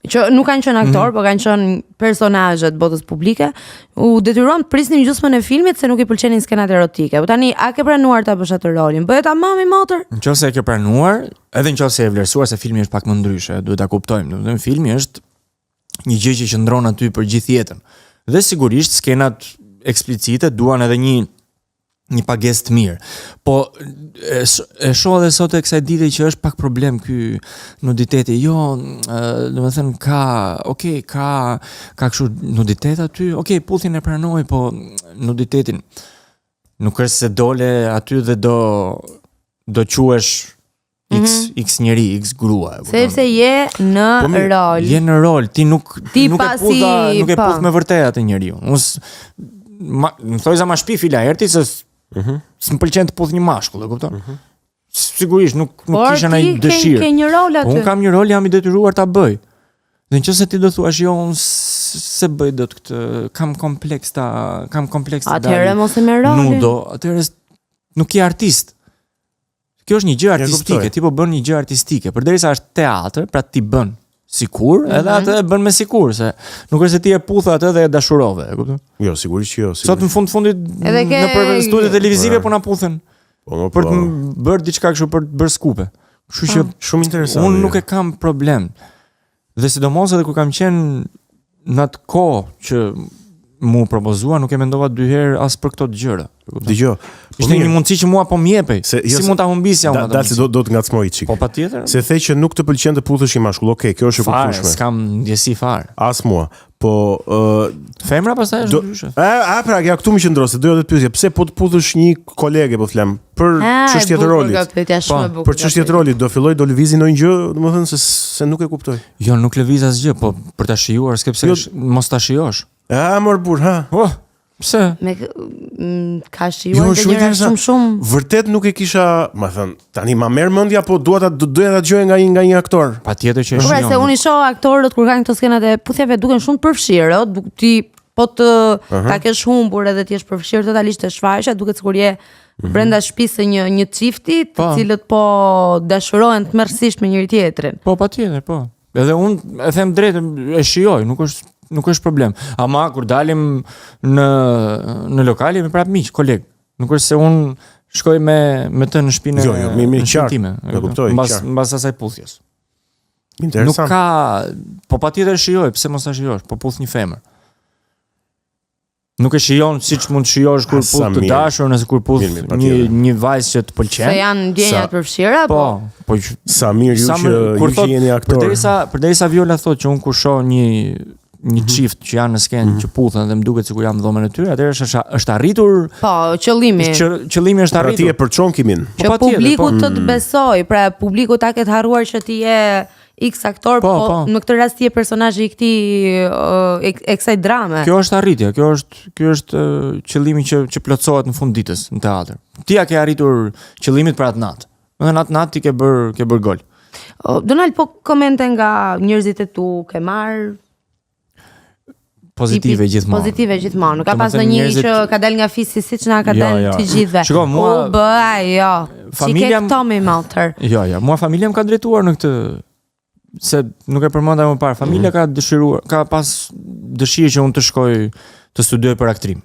që nuk kanë qenë aktor, po kanë qenë personazhe të botës publike, u detyruan të prisnin gjysmën e filmit se nuk i pëlqenin skenat erotike. Po tani a ke pranuar ta bësh atë rolin? Bëhet tamam i motor? Nëse e ke pranuar, edhe nëse e vlerësuar se filmi është pak më ndryshe, duhet ta kuptojmë. Domethënë filmi është një gjë që qëndron aty për gjithë jetën. Dhe sigurisht skenat eksplicite duan edhe një pagesë të mirë. Po e shoh edhe sot e kësaj dite që është pak problem ky nuditeti. Jo, domethënë ka kështu nuditet aty. Okej, puthjen e pranoj, po nuditetin nuk është se dole aty dhe do quhesh X njeri, X grua. Sepse je në rol. Je në rol, ti nuk e puth me vërtet atë njeriu. Më thoj za ma shpi fila erti se s'm pëlqen të puth një mashkull, e kupton? Sigurisht nuk kisha ndonjë dëshirë. Por ti ke një rol aty. Unë kam një rol, jam i detyruar ta bëj. Dhe nëse ti do thuash jo, unë se bëj dot këtë, kam kompleks ta atëherë mos e merr rolin. Nudo, atëherë nuk je artist. Kjo është një gjë artistike, ti po bën një gjë artistike, përderisa është teatr, pra ti bën sikur, edhe atë e bën me sikur, se nuk është se ti e puth atë dhe e dashurove, e kupton? Jo, sigurisht që jo. Sot në fundit nëpër studiet televizive po na puthen. Për të bërë diçka kështu për të bërë skupe. Kështu që shumë interesante. Unë nuk e kam problem. Dhe sidomos edhe kur kam qenë në atë kohë që mu propozua, nuk e mendova 2 herë as për këto gjëra. Dgjoj. Ishte një mundësi që mua po m'jepej. Si mund ta humbisja unë atë? Dalë do të ngacmoj çik. Po patjetër. Se the që nuk të pëlqen të puthësh një mashkull. Okej, kjo është e kuptueshme. S'kam ndjesi fare. As mua. Po femra pastaj është ndryshe. Pra, ja këtu më qëndron se doja të pyesja, pse po të puthësh një kolege, po them, për çështje të rolit. Për çështje të rolit do filloj do lëvizi ndonjë gjë, domethënë se nuk e kuptoj. Jo, nuk lëviz asgjë, po për ta shijuar, sepse mos ta shijosh. Mor bur, ha. Pse? Ka shijuar të gjëra shumë. Vërtet nuk e kisha, më thënë, tani ma merr mendja, po doja ta dëgjoj nga një aktor. Patjetër që është. Po se unë i shoh aktorët kur kanë këto skenat e puthjeve duken shumë të përfshirë, ti po të ta kesh humbur edhe të jesh përfshirë totalisht te shfaqja, duket sikur je brenda shtëpisë një çifti, të cilët po dashurohen tmerrsisht me njëri tjetrin. Po, patjetër, po. Edhe unë e them drejtë, e shijoj, nuk është problem. Ama kur dalim në lokale jemi prapë miq, koleg. Nuk është se unë shkoj me të në shpinë në time. E kuptoj. Mbas asaj puthjes. Interesant. Nuk ka, po patjetër shijoj, pse mos ta shijosh, po puth një femër. Nuk e shijon siç mund të shijosh kur puth të dashur, nëse kur puth një vajzë që të pëlqen. Se janë ndjenja të përfshira, po sa mirë ju që jeni aktor. Përderisa Viola thotë që unë kur shoh një çift që janë në skenë që puthen dhe më duket sikur jam në dhomën e tyre, atëherë është arritur. Po, qëllimi. Qëllimi është arritur. Pra ti e përçon kimin. Që publiku të besoj, pra publiku ta ketë harruar që ti je X aktor, po në këtë rast ti je personazhi i këtij e kësaj drame. Kjo është arritja, kjo është qëllimi që plotësohet në fund ditës në teatr. Ti ja ke arritur qëllimit për atë natë. Në atë natë ti ke bër gol. Donald, po komente nga njerëzit e tu ke marr pozitive gjithmonë. Nuk ka pas ndonjë që ka dal nga fisi siç na ka dalë të gjithëve. Shiko, mua familja Tommy Malter. Jo, mua familja më ka drejtuar në këtë, se nuk e përmenda më parë. Familja ka pas dëshirë që unë të shkoj të studioj për aktrim.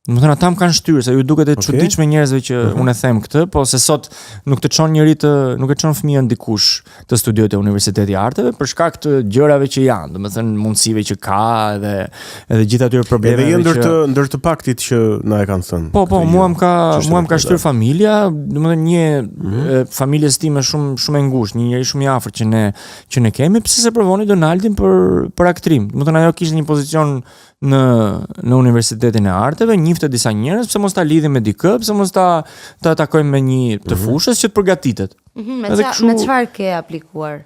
Më thënë, ata më kanë shtyrë, se ju duket e çuditshme njerëzve që unë e them këtë, po se sot nuk e çon fëmijën dikush të studiojë te Universiteti i Arteve për shkak të gjërave që janë, domethënë mundësive që ka edhe gjithë atyre problemeve. Edhe ndër të paktit që na e kanë thënë. Po, mua më ka shtyr familja, domethënë një familjes time shumë e ngushtë, një njerëz shumë i afërt që ne kemi, pse se provoni Donaldin për aktrim. Domethënë ajo kishte një pozicion në Universitetin e Arteve, njifte disa njerëz, pse mos ta lidhim me dikë, pse mos ta takojmë me një të fushës që të përgatitet. Me çfarë ke aplikuar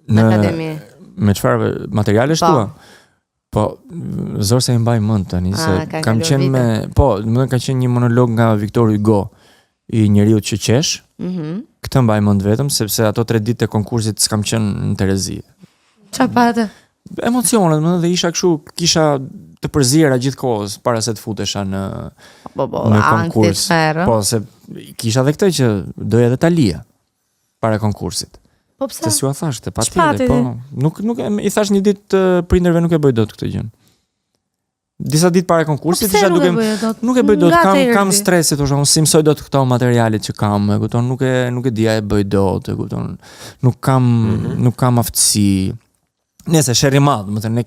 në akademi? Me çfarë materiale shtua? Po, zor se i mbaj mend tani se kam qenë më ka qenë një monolog nga Victor Hugo, i njeriu që qesh. Këtë mbaj mend vetëm sepse ato 3 ditë të konkursit s'kam qenë në Terezi. Çfarë patë? Emocionet, dhe kisha të përzira gjithkohës para se të futesha në konkurs. Po, se kisha dhe këtë që doja edhe ta lija para konkursit. Po pse? Se si u thashte, patjetër, po. Nuk i thash një ditë prindërve nuk e bëj dot këtë gjë. Disa ditë para konkursit isha duke nuk e bëj dot, kam stres, thosha, unë si mësoj dot këto materialet që kam, e kupton, nuk e dia e bëj dot, e kupton. Nuk kam aftësi. Nëse sherri madh, më thënë, ne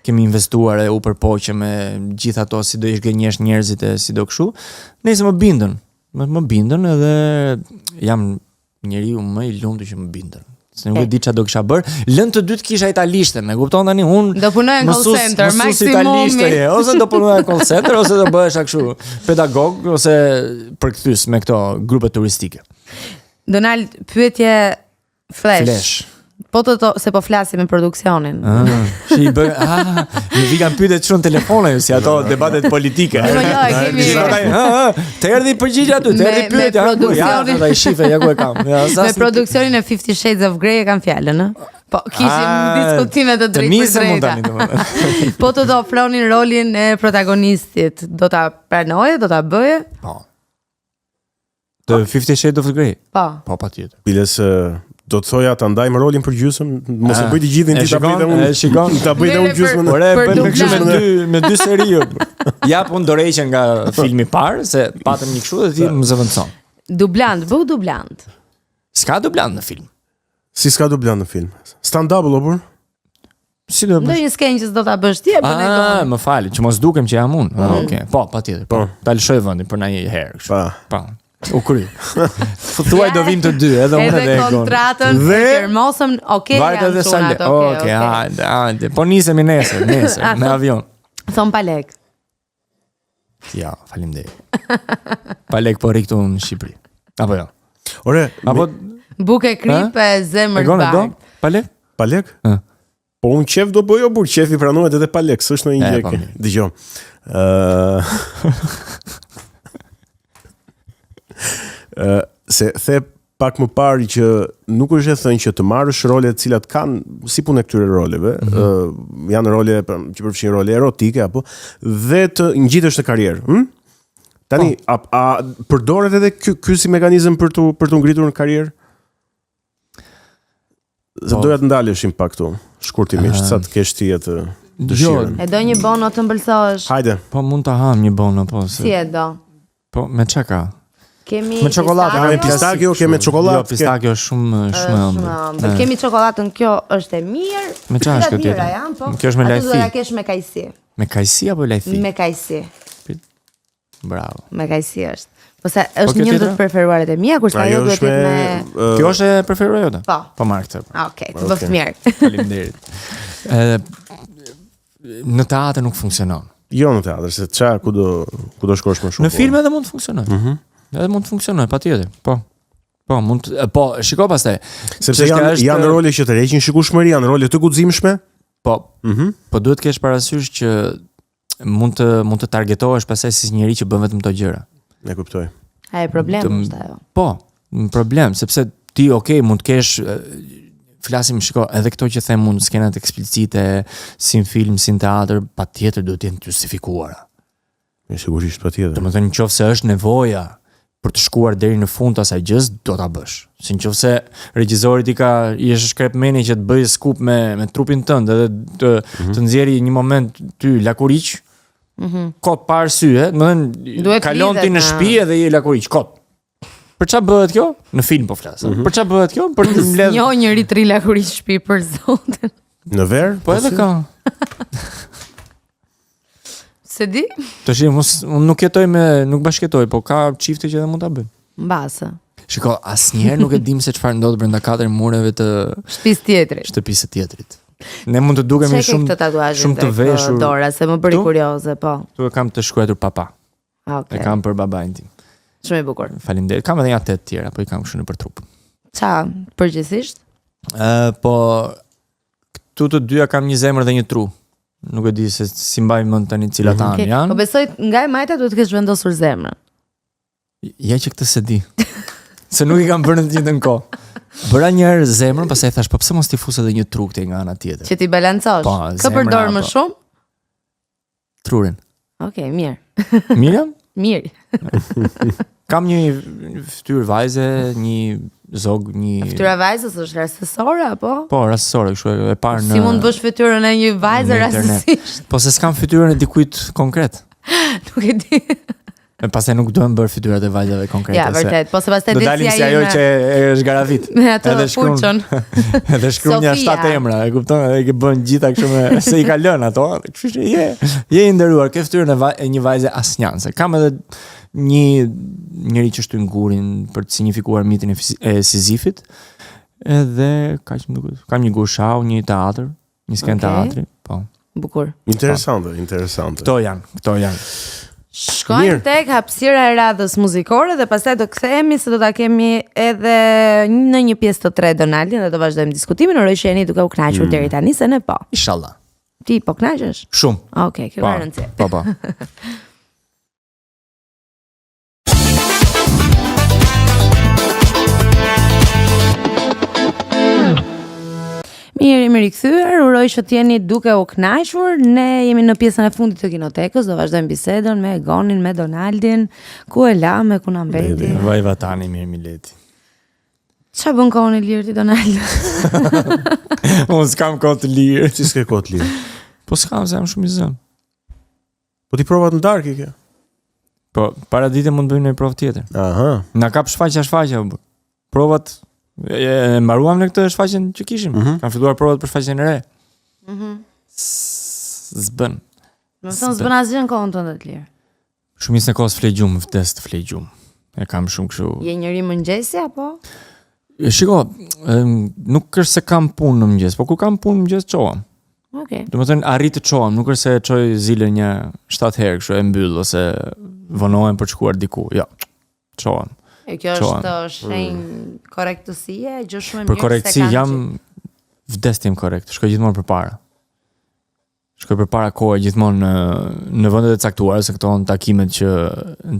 kemi investuar e u përpoqe me gjithë ato, si do ish gënjesh njerëzit e si do kështu. Nëse më bindën edhe jam njeriu më i lumtur që më bindën. Se nuk e di çfarë do kisha bër. Lënë të dytë kisha italishten, e kupton tani unë. Do punoj në call center, maksimumi. Ose do punoj në call center ose do bëhesh kështu pedagog ose përkthyes me këto grupe turistike. Donald, pyetje flash. Po se po flasim me produksionin. Që i bëj, në vikan pyetjet shumë telefona ju si ato debatet politike. Të erdhi përgjigje aty, të erdhi pyetja. Ja, i shife, ja ku e kam. Me produksionin e 50 Shades of Grey e kam fjalën, ë? Po, kishim diskutime të drejtë për drejta. Po të ofronin rolin e protagonistit, do ta pranoje, do ta bëje? Po. The 50 Shades of Grey? Po, patjetër. Biles do të thoja ta ndajmë rolin për gjysmë, mos e bëj të gjithin ti ta bëj dhe unë. Shikon, ta bëj dhe unë gjysmën. Ore, bën me dy seri. Jap unë dorëheqjen nga filmi i parë, se patëm një kështu dhe ti më zëvendëson. Dublant, bëu dublant. S'ka dublant në film. Si s'ka dublant në film? Stand-up apo? Si do të bësh? Ndonjë skenë që do ta bësh ti apo ne do? Më fal, që mos dukem që jam unë. Okej. Po, patjetër. Po. Ta lëshoj vendin për ndonjë herë kështu. Po. U kry. Thuaj do vim të dy, edhe unë edhe Egon. Edhe kontratën firmosëm, okay, janë çunat, okay. Hajde. Po nisemi nesër me avion. Thon pa lek. Ja, faleminderit. Pa lek po rri këtu në Shqipëri. Apo jo. Ore, apo buke krip e zemër të bardh. Pa lek? Pa lek? Po unë qef do bëjo, burr, qefi pranohet edhe pa lek, s'është në një gjë. Dëgjoj. Se the pak më parë që nuk është e thënë që të marrësh role të cilat kanë si punë këtyre roleve, janë role që përfshin role erotike apo dhe të ngjitesh në karrierë. Tani a përdoret edhe ky si mekanizëm për të ngritur në karrierë? Se doja të ndaleshim pak këtu, shkurtimisht, sa të kesh ti atë dëshirën. E do një bono të mbëlsohesh? Hajde. Po mund ta ham një bono, po. Si e do? Po me çka ka? Kemi me çokoladë, kemi pistakio, kemi çokoladë. Jo, pistakio është shumë ëmbël. Kemi çokoladën, kjo është e mirë. Me çfarë është kjo tjetër? Kjo është me lajthi. Atë do ta kesh me kajsi. Me kajsi apo lajthi? Me kajsi. Bravo. Me kajsi është. Po sa është një ndër të preferuaret e mia, kurse ajo duhet të jetë me Kjo është e preferuar jote? Po marr këtë. Okej, të bëft mirë. Faleminderit. Në teatr nuk funksionon. Jo në teatr, se çfarë kudo shkosh më shumë. Në film edhe mund të funksionojë. Edhe mund të funksionojë, patjetër. Po, mund të, shiko pastaj. Sepse janë role që të rreqin shikueshmëri, janë role të guximshme. Po. Po duhet të kesh parasysh që mund të targetohesh pastaj si njëri që bën vetëm këto gjëra. E kuptoj. Ai problem është ajo. Po, problem, sepse ti mund të kesh flasim, shiko, edhe këto që them mund skenat eksplicite si në film, si në teatr, patjetër duhet të jenë justifikuara. Sigurisht patjetër. Domethënë nëse është nevoja për të shkuar deri në fund të asaj gjës, do ta bësh. Si nëse regjizori i është shkrepmeni që të bëj skup me trupin tënd edhe të nxjerrë një moment ty lakuriq, kot pa arsye, domethënë kalon ti në shtëpi edhe je lakuriq, kot. Për çfarë bëhet kjo? Në film po flas. Për çfarë bëhet kjo? Për të mbledh një njëri tri lakuriq në shtëpi për zotin. Në ver? Po edhe ka. Se di? Tash unë nuk bashkëjetoj, po ka çifte që edhe mund ta bëjnë. Mbase. Shiko, asnjëherë nuk e dim se çfarë ndodh brenda katër mureve të shtëpisë tjetrit. Ne mund të dukemi shumë të veshur. Dora, se më bëri kurioze, po. Tu e kam të shkruar papa. Okej. E kam për babain tim. Shumë i bukur. Faleminderit. Kam edhe një atë të tjera, po i kam kështu nëpër trup. Ça, përgjithsisht? Po këtu të dyja kam një zemër dhe një tru. Nuk e di se si mbaj mend tani cilat janë. Po besoj nga e majta duhet të kesh vendosur zemrën. Ja që këtë se di. Se nuk i kam bërë në të njëjtën kohë. Bëra një herë zemrën, pastaj thash, po pse mos ti fus edhe një tru këtej nga ana tjetër. Që ti balancosh. Kë përdor më shumë? Trurin. Okej, mirë. Mirë? Mirë. Kam një fytyrë vajze, një zog, një fytyra vajzës është rastësore apo? Po, rastësore, kështu e parë në. Si mund të bësh fytyrën e një vajze rastësisht? Po se s'kam fytyrën e dikujt konkret. Nuk e di. E pastaj nuk duhem bërë fytyrat e vajzave konkrete. Ja, vërtet. Po se pastaj do dalim si ajo që është garavit. Me ato furçon. Edhe shkruan ja 7 emra, e kupton? Edhe që bën gjitha kështu me se i ka lënë ato. Kështu që je i nderuar, ke fytyrën e një vajze asnjëse. Kam edhe njëri që shtyn gurin për të signifikuar mitin e Sizifit. Edhe kaq më duket. Kam një gurshau, një teatr, një skenë teatri, po. Bukur. Interesante. Këto janë. Shkojmë tek hapësira e radhës muzikore dhe pastaj do kthehemi se do ta kemi edhe në një pjesë të tretë Donaldin dhe do vazhdojmë diskutimin. Uroj që jeni duke u kënaqur deri tani se ne po. Inshallah. Ti po kënaqesh? Shumë. Okej, kjo ka rëndësi. Po. Mirë, jemi rikthyer. Uroj që t'jeni duke u kënaqur. Ne jemi në pjesën e fundit të Kinotekës, do vazhdojmë bisedën me Gonin, me Donaldin, ku e la, me ku na mbeti. Vaj vatani mirë Mileti. Ç'a bën kohën e lirë ti Donald? Unë s'kam kohë të lirë. Si s'ke kohë të lirë? Po s'kam, se jam shumë i zënë. Po ti provat në darkë kjo? Po, para dite mund bëjmë një provë tjetër. Aha. Na kap shfaqja. Provat e mbaruam në këtë shfaqjen që kishim. Kam filluar provat për shfaqjen e re. S'bën. Më thon s'bën asgjë në kohën tënde të lirë. Shumicën e kohës flegjum, vdes të flegjum. E kam shumë kështu. Je njëri mëngjesi apo? Shiko, nuk është se kam punë në mëngjes, po kur kam punë në mëngjes çohem. Okej. Domethënë arrit të çohem, nuk është se çoj zilën një 7 herë kështu e mbyll ose vonohem për të shkuar diku. Jo. Çohem. E kjo është shenjë korrektësie, gjë shumë e mirë. Për korrektësi jam vdestim korrekt. Shkoj gjithmonë përpara. Shkoj përpara kohë gjithmonë në vendet e caktuara, se këto në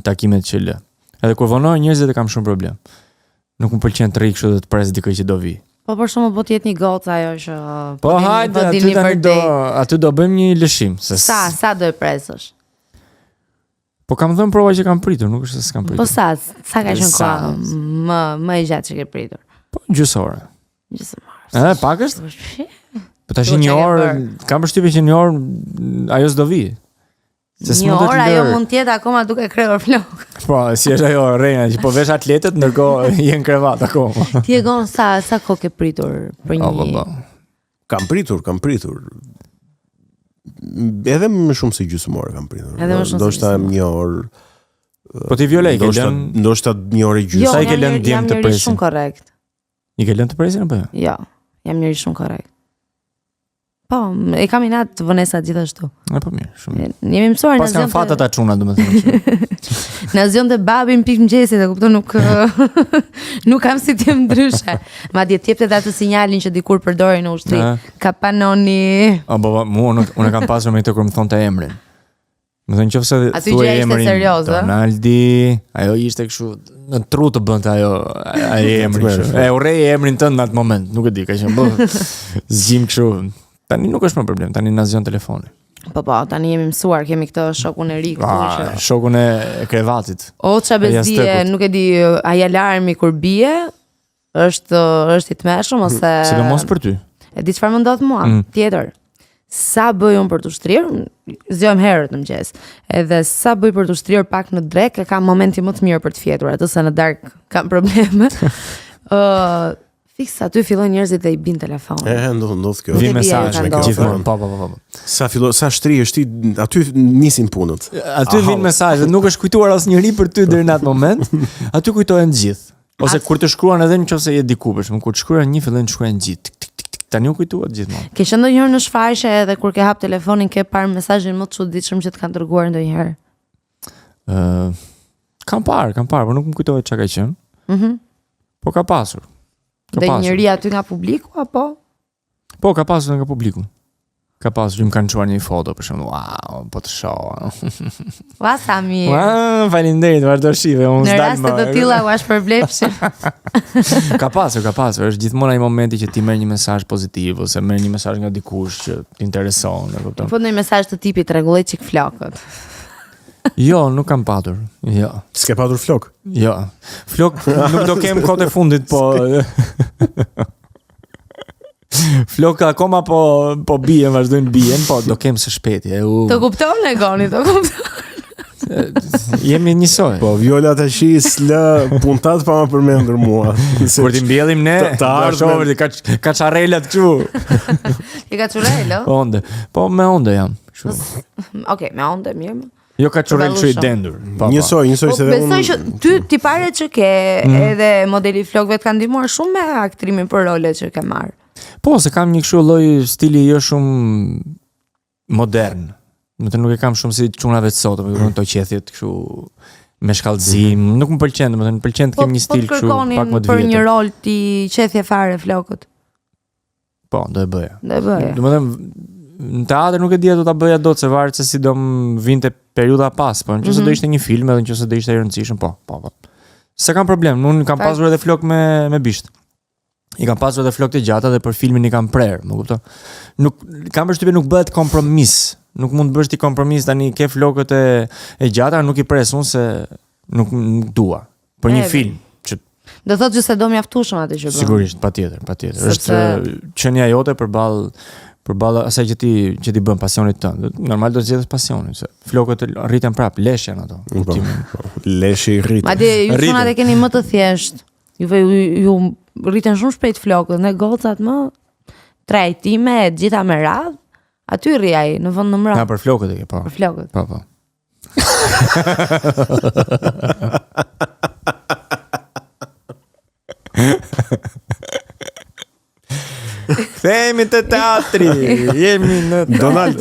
takimet që lë. Edhe kur vonoj njerëzit e kam shumë problem. Nuk më pëlqen të rri kështu dhe të pres dikë që do vi. Po për shkakun po të jetë një gocë ajo që Po hajde, aty do bëjmë një lëshim. Sa do e presësh? Po kam dhënë prova që kam pritur, nuk është se s'kam pritur. Po sa ka qenë koha më e gjatë që ke pritur? Po gjysore. Gjysore. Pak është? Po tash një orë, kam përshtypjen që një orë ajo s'do vi. Një orë ajo mund të jetë akoma duke kryer flok. Po, si është ajo rena që po vesh atletët ndërkohë jenë krevat akoma. Ti e gon sa kohë ke pritur për një? Kam pritur. Edhe më shumë se gjysmë ore kam pritur. Ndoshta një orë. Po ti Viola i ke lënë ndoshta një orë gjysmë. Sa i ke lënë djem të presin? Shumë korrekt. I ke lënë të presin apo jo? Jo, jam njëri shumë korrekt. Po, e kam inat të vënesa gjithashtu. Po mirë, shumë. Jemi mësuar në zion. Pas kanë fatat ta çuna, domethënë. Në zion të babin pikë mëngjesit, e kupton, nuk kam si të jem ndryshe. Madje jepte atë sinjalin që dikur përdori në ushtri. Kapanoni. Unë kam pasur me këtë kur më thonte emrin. Më thënë qofse thuaj emrin Ronaldi, ajo ishte kështu në tru të bënte ajo emrin. E urrej emrin tënd në atë moment, nuk e di, ka qenë bë. Zgjim kështu. Tani nuk është më problem, tani na zgjon telefoni. Po, tani jemi mësuar, kemi këtë shokun e ri këtu. Shokun e krevatit. O ça bezdie, nuk e di, ai alarmi kur bie, është i tmeshëm ose sidomos për ty. E di çfarë më ndodh mua? Tjetër. Sa bëj unë për të shtrirë, zgjohem herët në mëngjes. Edhe sa bëj për të shtrirë pak në drek, e kam momenti më të mirë për të fjetur, atë se në darkë kam probleme. Fiksa, aty fillojnë njerëzit dhe i bin telefon. Ndodh kjo. Vi mesazhe gjithmonë. Po. Sa shtrihesh ti, aty nisin punët. Aty vin mesazhet, nuk është kujtuar asnjëri për ty deri në atë moment. Aty kujtohen gjithë. Ose kur të shkruan edhe nëse je diku, për shembull, kur të shkruan një fillojnë të shkruajnë gjithë. Tani u kujtohet gjithmonë. Ke qenë ndonjëherë në shfaqje edhe kur ke hap telefonin ke parë mesazhin më të çuditshëm që të kanë dërguar ndonjëherë? Kam parë, por nuk më kujtohet çka ka qenë. Po ka pasur. Dhe njëri aty nga publiku, apo? Po, ka pasur nga publiku. Ka pasur që më kanë çuar një foto, për shembull, wow, po të shoh. Ua, sa mirë. Faleminderit, vazhdo shive, unë s'dal më. Në raste të tilla u është përblefshëm. Ka pasur, është gjithmonë ai momenti që ti merr një mesazh pozitiv ose merr një mesazh nga dikush që t'intereson, e kupton. Po një mesazh të tipit rregulloj çik flokët. Jo, nuk kam patur. Jo. S'ke patur flok? Jo. Flok nuk do kem kohë të fundit, po flok akoma po bien, vazhdojnë bien, po do kem së shpejti. Të kupton ne goni, të kupton. Jemi njësoj. Po Viola tash s'lë puntat pa më përmendur mua. Kur ti mbjellim ne, shohë ka çarrelat këtu. Ti ka çurrelo? Onde. Po me onde jam. Okej, me onde mirë. Jo ka çurrel çu i dendur. Njësoj se unë. Besoj që ti pare që ke edhe modeli flokëve të kanë ndihmuar shumë me aktrimin për role që ke marr. Po, se kam një kështu lloj stili jo shumë modern. Nuk e kam shumë si çunave të sot, apo to qethjet kështu me shkallëzim, nuk më pëlqen, domethënë pëlqen të kem një stil kështu pak më të vjetër. Për një rol ti qethje fare flokët. Po, do e bëja. Domethënë në teatr nuk e dija do ta bëja dot se varet se si do më vinte periudha pas, po nëse do ishte një film edhe nëse do ishte i rëndësishëm, po. Se kam problem, unë kam pasur edhe flok me bisht. I kam pasur edhe flok të gjata dhe për filmin i kam prerë, më kupton. Nuk kam përshtypjen nuk bëhet kompromis. Nuk mund të bësh ti kompromis tani ke flokët e gjata, nuk i pres unë se nuk dua. Për një film që do thotë se do mjaftueshëm atë që bën. Sigurisht, patjetër. Është qenia jote përballë asaj që ti bën pasionit tënd. Normal do të zgjedhësh pasionin, se flokët rriten prap, lesh janë ato. Leshi rrit. Madje ju çunat e keni më të thjesht. Ju rriten shumë shpejt flokët, ne gocat më trajtime e gjitha me radhë. Aty rri ai në vend numëro. Ja, për flokët e ke, po. Për flokët. Po. Themi të teatri, jemi në Donald.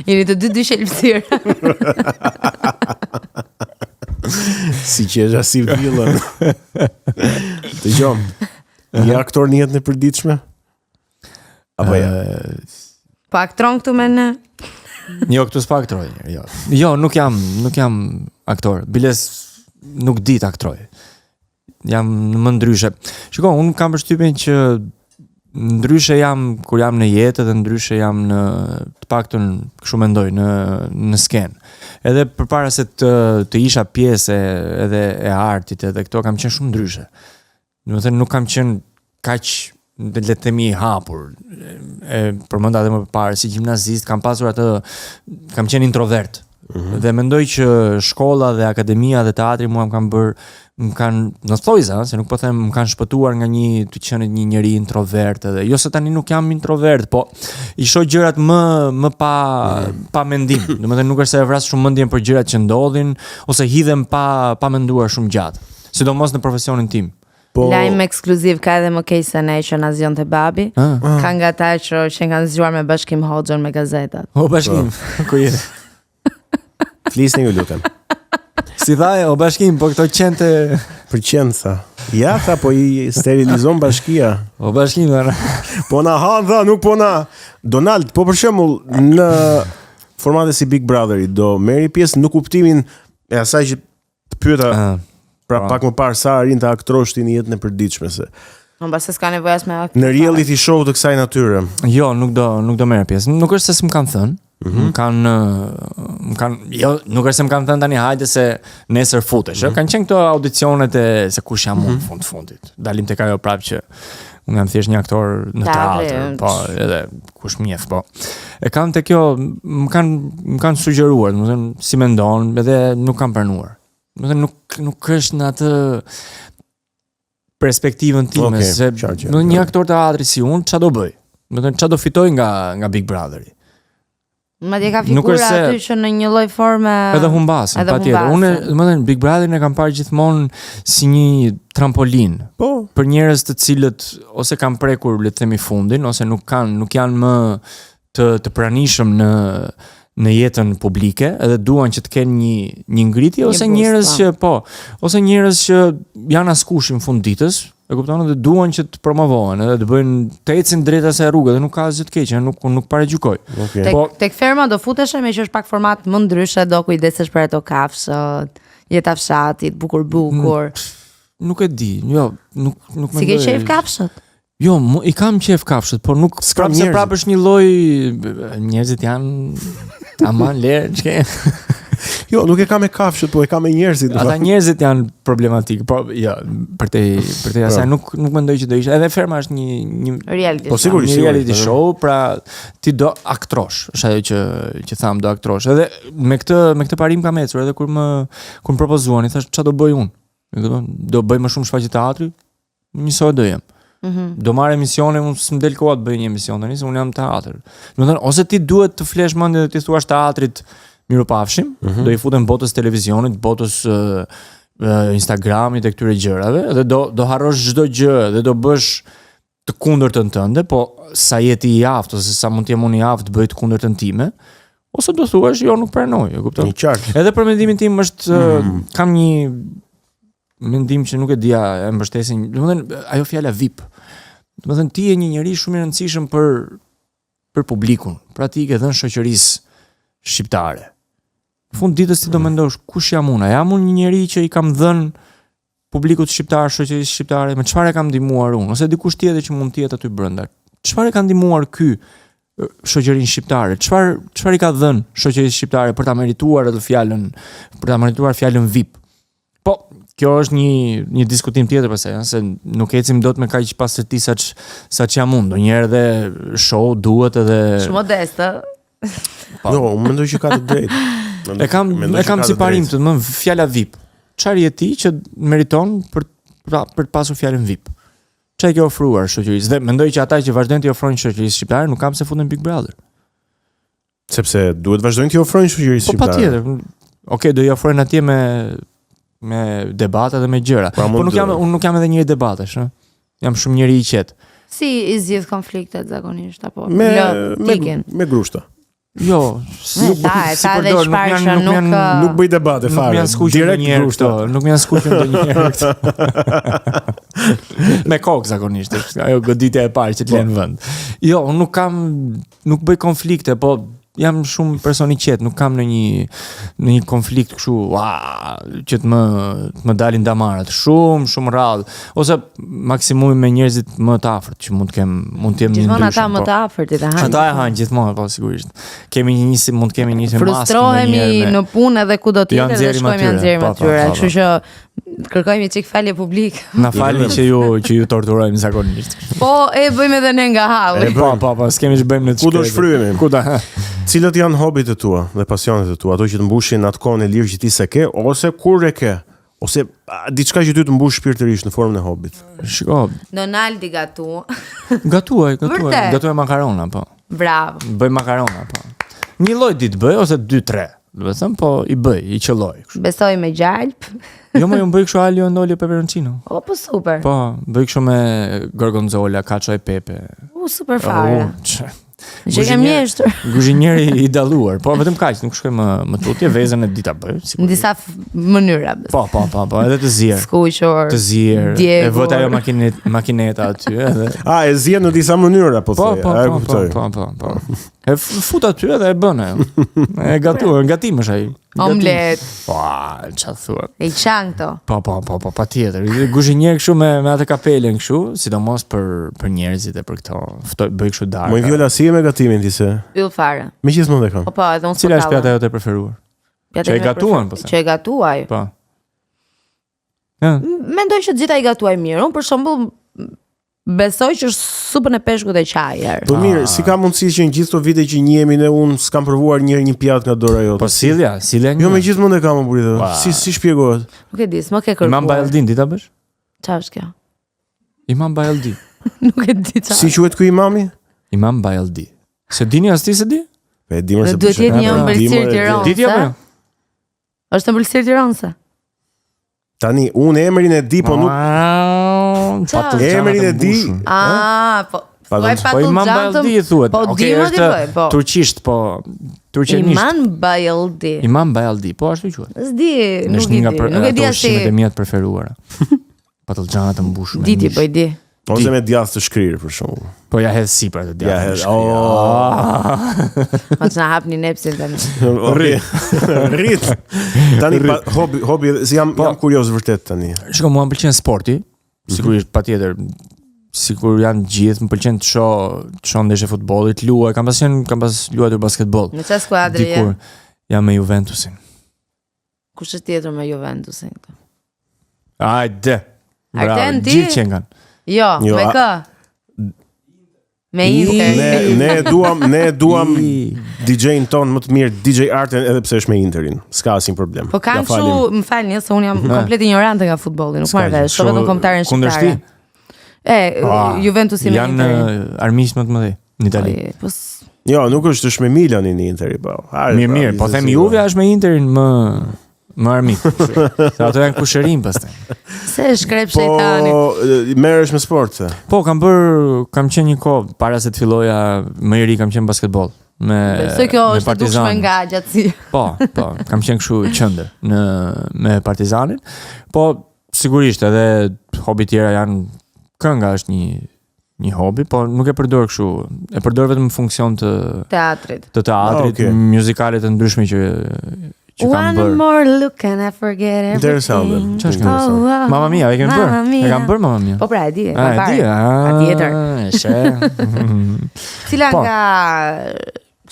Jeni të dy shelbësira. Si qesha si villën. Dëgjom. Një aktor në jetën e përditshme? Apo ja? Po aktron këtu me ne? Jo, këtu s'pa aktroj. Jo, nuk jam aktor. Biles nuk di të aktroj. jam më ndryshe. Shiko, unë kam përshtypjen që ndryshe jam kur jam në jetë dhe ndryshe jam në të paktën kështu mendoj në sken. Edhe përpara se të isha pjesë edhe e artit edhe këto kam qenë shumë ndryshe. Domethënë nuk kam qenë kaq le të themi i hapur. Përmenda edhe më parë si gjimnazist kam qenë introvert. Dhe mendoj që shkolla dhe akademia dhe teatri mua më kanë në thojza, se nuk po them më kanë shpëtuar nga të qenë një njeri introvert edhe. Jo se tani nuk jam introvert, po i shoh gjërat më pa mendim. Domethënë nuk është se e vras shumë mendjen për gjërat që ndodhin ose hidhem pa menduar shumë gjatë. Sidomos në profesionin tim. Lajm ekskluziv ka edhe më keq se ne që na zgjonte babi. Ka nga ata që kanë zgjuar me Bashkim Hoxhën me gazetat. O Bashkim, ku je? Flisni ju lutem. Si thaje, o Bashkim, po këto qente... Për qenë, tha. Ja, tha, po i sterilizon bashkia. O Bashkim, dhe... Po na tha, nuk po na... Donald, po për shembull në formate si Big Brotheri, do merri pjesë në kuptimin e asaj që të pyeta pak më parë sa arrin të aktroshti në jetën e përditshme se... Mbas se s'ka nevojë as me akt. Në reality show të kësaj natyre. Jo, nuk do merr pjesë. Nuk është se s'm kanë thënë. Jo, nuk është se më kanë thënë tani hajde se nesër futesh. Kanë qenë këto audicionet se kush jam unë fundit. Dalim tek ajo prapë që unë jam thjesht një aktor në teatr, po edhe kush mjef, po. E kam te kjo, më kanë sugjeruar, domethënë si mendon, edhe nuk kam pranuar. Domethënë nuk është në atë perspektivën time se një aktor teatri si unë çfarë do bëj? Domethënë çfarë do fitoj nga Big Brotheri? Madje ka figura aty që në një lloj forme edhe humbasin, patjetër. Unë, domethënë Big Brotherin e kam parë gjithmonë si një trampolin. Po, për njerëz të cilët ose kanë prekur le të themi fundin ose nuk janë më të pranishëm në jetën publike, edhe duan që të kenë një ngritje ose njerëz që janë askush në fund ditës. E kupton, dhe duan që të promovohen, edhe të bëjnë të ecin drejt asaj rruge dhe nuk ka asgjë të keqe, nuk paragjykoj. Tek ferma do futesh me që është pak format më ndryshe, do kujdesesh për ato kafshët, jeta fshatit, bukur. Nuk e di, jo, nuk mendoj. Si ke qejf kafshët? Jo, i kam qejf kafshët, por nuk prapë është një lloj njerëzit janë aman lerë, çka. Jo, nuk e kam me kafshët, po e kam me njerëzit. Ata njerëzit janë problematik, po jo, për te asaj nuk mendoj që do ishte. Edhe ferma është një reality show, pra ti do aktrosh, është ajo që tham, do aktrosh. Edhe me këtë parim kam ecur, edhe kur më propozuan, i thash çfarë do bëj unë? Do bëj më shumë shfaqje teatri? Njësoj do jem. Do marr emisione, unë s'm del koha të bëj një emision tani, se unë jam teatër. Domethënë, ose ti duhet të flesh mendje dhe ti thuash teatrit mirupafshim, do i futen botës televizionit, botës Instagramit e këtyre gjërave, dhe do harrosh çdo gjë dhe do bësh të kundërtën tënde, po sa jeti i aftë ose sa mund të jem unë i aftë të bëj të kundërtën time, ose do thuash jo, nuk pranoj, e kupton? Edhe për mendimin tim është kam një mendim që nuk e dia e mbështesin, domethënë ajo fjala VIP. Domethënë ti je një njerëz shumë i rëndësishëm për publikun, pra ti i ke dhënë shoqërisë shqiptare. Fund ditës ti do mendosh kush jam unë? Jam unë një njerëz që i kam dhënë publikut shqiptar, shoqërisë shqiptare, me çfarë kam ndihmuar unë, ose dikush tjetër që mund të jetë aty brenda. Çfarë ka ndihmuar ky shoqërinë shqiptare? Çfarë i ka dhënë shoqërisë shqiptare për ta merituar atë fjalën VIP? Po, kjo është një diskutim tjetër pastaj, se nuk ecim dot me kaq pastërti saç jam unë. Ndonjëherë edhe show duhet edhe shumë modest, ë. Jo, unë mendoj që ka të drejtë. E kam si parim të më fjala VIP. Çfarë je ti që meriton për të pasur fjalën VIP? Çfarë ke ofruar shoqërisë? Dhe mendoj që ata që vazhdojnë të ofrojnë shoqërisë shqiptare nuk kam se futen Big Brother. Sepse duhet vazhdojnë të ofrojnë shoqërisë shqiptare. Po patjetër. Okej, do i ofrojnë atje me debata dhe me gjëra. Po unë nuk jam edhe njëri debatesh, ëh. Jam shumë njëri i qetë. Si i zgjidh konfliktet zakonisht apo me grushta. Jo, nuk bëj debate fare. Direkt grushta, nuk më janë skuqur ndonjëherë këto. Me kokë zakonisht, ajo goditja e parë që të lënë vend. Jo, nuk bëj konflikte, po jam shumë person I qetë, nuk kam në një konflikt kështu, që të më dalin damarat, shumë rrallë, ose maksimumi me njerëzit më të afërt që mund të jem një ndryshëm. Gjithmonë ata më të afërt I të hanë. Ata e hanë gjithmonë, po sigurisht. Mund të kemi një frustrohemi në punë edhe kudo tjetër dhe shkojmë janë nxjerrim atyre, kështu që kërkojmë çik falje publike. Na falni që ju torturojmë zakonisht. Po, e bëjmë edhe ne nga halli. Po, s'kemi ç'bëjmë në Ku do shfryhemi? Cilat janë hobit e tua dhe pasionet e tua, ato që të mbushin atë kohën e lirë që ti se ke, ose kur e ke? Ose diçka që ty të mbush shpirtërisht në formën e hobit? Shiko. Donaldi gatu. Gatuaj makarona, po. Bravo. Bëj makarona, po. Një lloj ditë bëj ose 2-3. Do të them, po I bëj, I qelloj. Besoj me gjalp. Jo, më bëj kështu alio olio peperoncino. Po super. Po, bëj kështu me gorgonzola, cacio e pepe. Super fare. Që kem mjeshtër. Kuzhinieri I dalluar. Po, vetëm kaq, nuk shkoj më tutje, vezën e dita bëj. Në disa mënyra. Po, edhe të zier. Skuqur. Të zier. E vot ajo makineta aty edhe. E zier në disa mënyra, po thoj. Po. E fut aty edhe e bën ajo. E gatuar, gatim është ai. Omlet. Po, çfarë thua? E çan këto. Po, patjetër. Kuzhinier kështu me atë kapelen kështu, sidomos për njerëzit e për këto. Bëj kështu darkë. Moj viola si me gatimin ti se? Yll fare. Megjithmonë e kam. Po, edhe unë. Cila është pjata jote e preferuar? Që e gatuan, po. Që e gatuaj. Po. Mendoj që gjitha I gatuaj mirë. Unë për shembull besoj që është supën e peshkut e qajër. Po mirë, si ka mundësi që në gjithë këto vite që njihemi ne unë s'kam provuar një pjatë nga dora jote. Po silja një. Jo, megjithmonë e kam burrë. Si shpjegohet? Nuk e di, s'më ke kërkuar. Imam Bayaldin di ta bësh? Çfarë është kjo? Imam Bayaldi. Nuk e di çfarë. Si quhet ky imami? Imam Bayaldi. Se dini as ti se di? E di më se. Duhet të jetë një ëmbëlsirë Tiranës. Di ti apo? Është ëmbëlsirë Tiranës. Tani, unë emrin e di, po nuk... Emrin e di... Po... Po Imam Bayaldi I thuhet. Po di më di bëj, po. Turqisht, po... Turqenisht. Imam Bayaldi. Imam Bayaldi, po ashtu quhet. S'di, nuk e di. Nuk e di as si... Ushqimet e mia të preferuara. Patullxhana të mbushur. Di ti, po I di. Ose me djathë të shkrirë, për shembull. Po ja hedh sipër të djathtë. Ma të na hapni nepsin tani. Rrit. Tani hobi, jam kurioz vërtet tani. Shiko, mua më pëlqen sporti, sigurisht patjetër. Sigur janë gjithë, më pëlqen të shoh ndeshje futbolli, të luaj, kam pas luajtur basketboll. Në çfarë skuadre je? Jam me Juventusin. Kush është tjetër me Juventusin këtu? Hajde. Arten ti? Gjithë që kanë. Jo, me kë? Me Inter. Ne duam DJ-n ton më të mirë, DJ Arten, edhe pse është me Interin. S'ka asnjë problem. Po kanë kështu, më falni, se unë jam komplet ignorante nga futbolli, nuk marr vesh, vetëm kombëtaren shqiptare. Juventusi me Interin. Janë armiq më të mëdhenj në Itali. Jo, nuk është me Milanin në Interi, po. Mirë, po them Juve është me Interin më armik. Se ato janë kushërim pastaj. Se shkrep shejtani. Po merresh me sport? Po, kam qenë një kohë para se të filloja më I ri, kam qenë basketboll me Besoj kjo është e dukshme nga gjatësia. Po, kam qenë kështu qendër me Partizanin. Po, sigurisht edhe hobi tjera janë, kënga është një hobi, po nuk e përdor kështu. E përdor vetëm në funksion të teatrit. Muzikale të ndryshme që One more look and I forget everything. Mamma Mia, e kam bërë Mamma Mia. Po pra, e di, Cila nga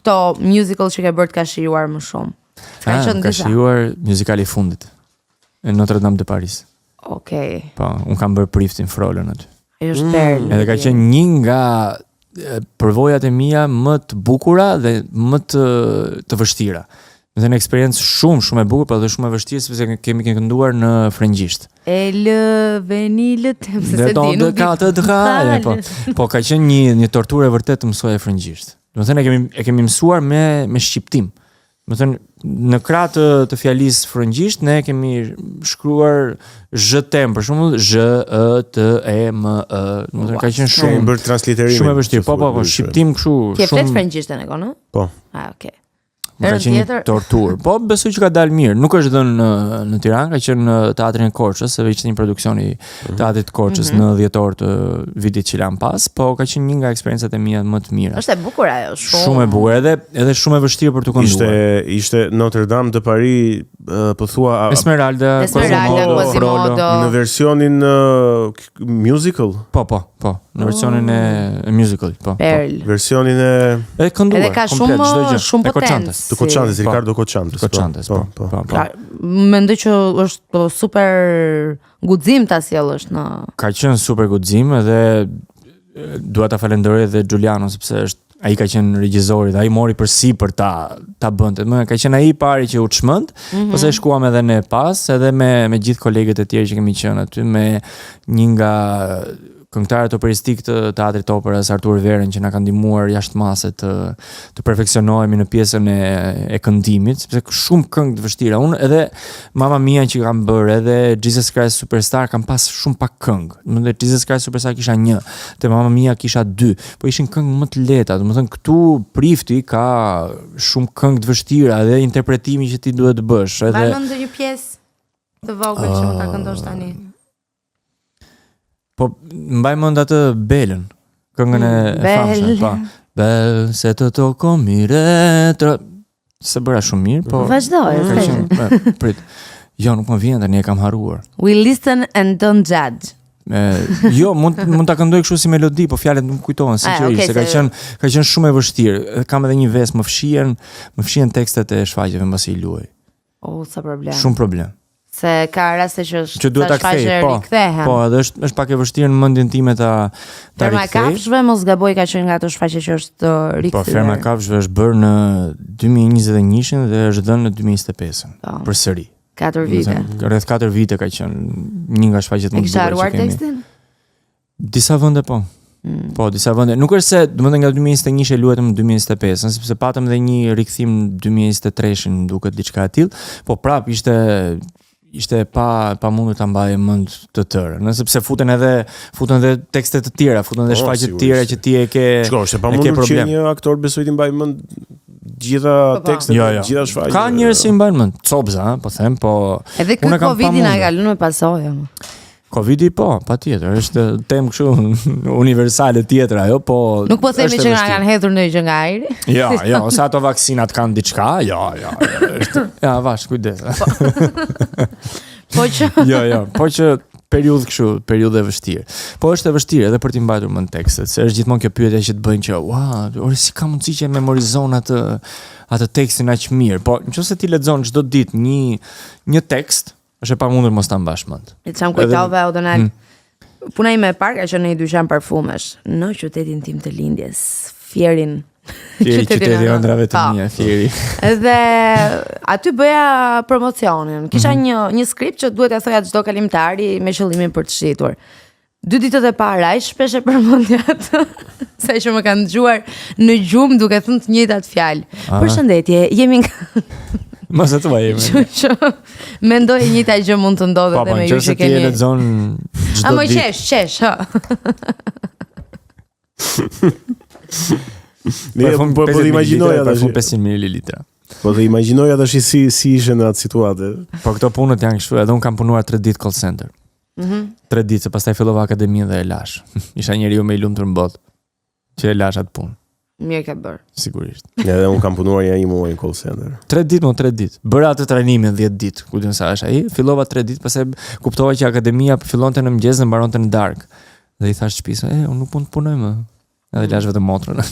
këto musical që ke bërë të ka shijuar më shumë? Ka shijuar musicali I fundit e Notre Dame de Paris. Okej. Po, unë kam bërë Priftin Frolën aty. Është perlë. Edhe ka qenë një nga përvojat e mia më të bukura dhe më të vështira. Është një eksperiencë shumë e bukur, por edhe shumë e vështirë sepse kemi kënduar në frëngjisht. Veni le tem se di nuk di. Po ka qenë një torturë e vërtet të mësoja frëngjisht. Domethënë e kemi mësuar me shqiptim. Domethënë në krah të fjalisë frëngjisht ne kemi shkruar zh-tem, për shembull ZHTEM. Domethënë ka qenë shumë bër transliterim. Shumë e vështirë. Po, shqiptim kështu. Ke flet frëngjishtën e konë? Po. Okay. Ka qenë një tortur. Po besoj që ka dalë mirë. Nuk është dhënë në Tiranë, ka qenë në Teatrin e Korçës, se ishte një produksion i Teatrit të Korçës në 10 të vitit që lan pas, po ka qenë një nga eksperiencat e mia më të mira. Është e bukur ajo, shumë e bukur, edhe shumë e vështirë për të kënduar. Ishte Notre Dame de Paris, po thua Esmeralda, Quasimodo në versionin musical. Po. Në versionin e musical, po. Versionin e kënduar. Edhe ka shumë potencë. Të Koçantes, Ricardo Koçantes. Po. Mendoj që është super guxim ta sjellësh në. Ka qenë super guxim edhe dua ta falenderoj edhe Giuliano sepse ai ka qenë regjizori dhe ai mori përsi për ta bënte. Ka qenë ai i pari që u çmend, pastaj shkuam edhe ne pas, edhe me gjithë kolegët e tjerë që kemi qenë aty, me një nga këngëtarët operistik të Teatrit Operës, Artur Veren, që na ka ndihmuar jashtë mase të perfeksionohemi në pjesën e këndimit, sepse shumë këngë të vështira. Unë edhe Mamma Mia që kam bërë, edhe Jesus Christ Superstar kam pas shumë pak këngë. Në Jesus Christ Superstar kisha 1, te Mamma Mia kisha 2, po ishin këngë më të lehta. Domethënë këtu Prifti ka shumë këngë të vështira dhe interpretimi që ti duhet të bësh. Edhe Mbanon ndonjë pjesë të vogël që mund ta këndosh tani. Po mbaj mend atë Belën, këngën e famshme, po. Bel se të toko mire, se bëra shumë mirë, po. Vazhdoj. Prit. Jo, nuk më vjen tani, e kam harruar. We listen and don't judge. Jo, mund ta këndoj kështu si melodi, po fjalët nuk kujtohen sinqerisht, se ka qenë shumë e vështirë. Kam edhe një vesë, më fshihen tekstet e shfaqjeve mbasi I luaj. Sa problem. Shumë problem. Se ka raste që duhet ta kthej, po, edhe është pak e vështirë në mendjen time ta rikthej. Ferma e Kafshëve mos gaboj ka qenë nga ato shfaqje që është rikthyer. Po Ferma e Kafshëve është bërë në 2021 dhe është dhënë në 2025 përsëri. 4 vite. Rreth 4 vite ka qenë një nga shfaqjet më të bukura. Kisha harruar tekstin? Disa vende po. Po, disa vende. Nuk është se, domethënë nga 2021 e luajtëm në 2025, sepse patëm edhe një rikthim në 2023-shin, duket diçka e tillë, po prap ishte pa mundur ta mbaje mend të tërë. Sepse futen edhe tekste të tjera, futen edhe shfaqje të tjera që ti e ke. Shkosh, pa mundur që një aktor besoj të mbaj mend gjitha tekstet, gjitha shfaqjet. Ka njerëz që mbajnë mend, copza, po them, po. Edhe ky Covid-i na kalon me pasojë. Covid-i po, patjetër, është temë kështu universale tjetër ajo, po. Nuk po themi që na kanë hedhur ndonjë gjë nga ajri. Jo, ose ato vaksinat kanë diçka, jo. Ja, vash, kujdes. Po që po që periudhë e vështirë. Po është e vështirë edhe për t'i mbajtur mend tekstet, se është gjithmonë kjo pyetje që të bëjnë që, ore si ka mundësi që e memorizon atë tekstin aq mirë. Po nëse ti lexon çdo ditë një tekst, është e pamundur mos ta mbash mend. E çam kujtove O'Donnell. Puna ime e parë ka qenë në një dyqan parfumesh në qytetin tim të lindjes, Fierin. Qyteti ëndrave të mia, Fieri. Edhe aty bëja promocionin. Kisha një skript që duhet ta thoja çdo kalimtari me qëllimin për të shitur. 2 ditët e para ai shpesh e përmendja atë, sa që më kanë dëgjuar në gjumë duke thënë të njëjtat fjalë. Përshëndetje, jemi nga Mos e thua jemi. Mendoj një ta gjë mund të ndodhë edhe me ju që keni. Po, nëse ti e lexon çdo ditë. Mo qesh, ha. Po të imagjinoja tash 500 ml. Po të imagjinoja tash si ishte në atë situatë. Po këto punët janë kështu, edhe un kam punuar 3 ditë call center. 3 ditë, se pastaj fillova akademinë dhe e lash. Isha njeriu më I lumtur në botë që e lash atë punë. Mirë ka bërë. Sigurisht. Edhe un kam punuar një muaj në call center. 3 ditë. Bëra atë trajnimin 10 ditë, ku diun sa është ai. Fillova 3 ditë, pastaj kuptova që akademia fillonte në mëngjes dhe mbaronte në darkë. Dhe I thash shtëpisë, unë nuk mund të punoj më. Edhe lash vetëm motrën.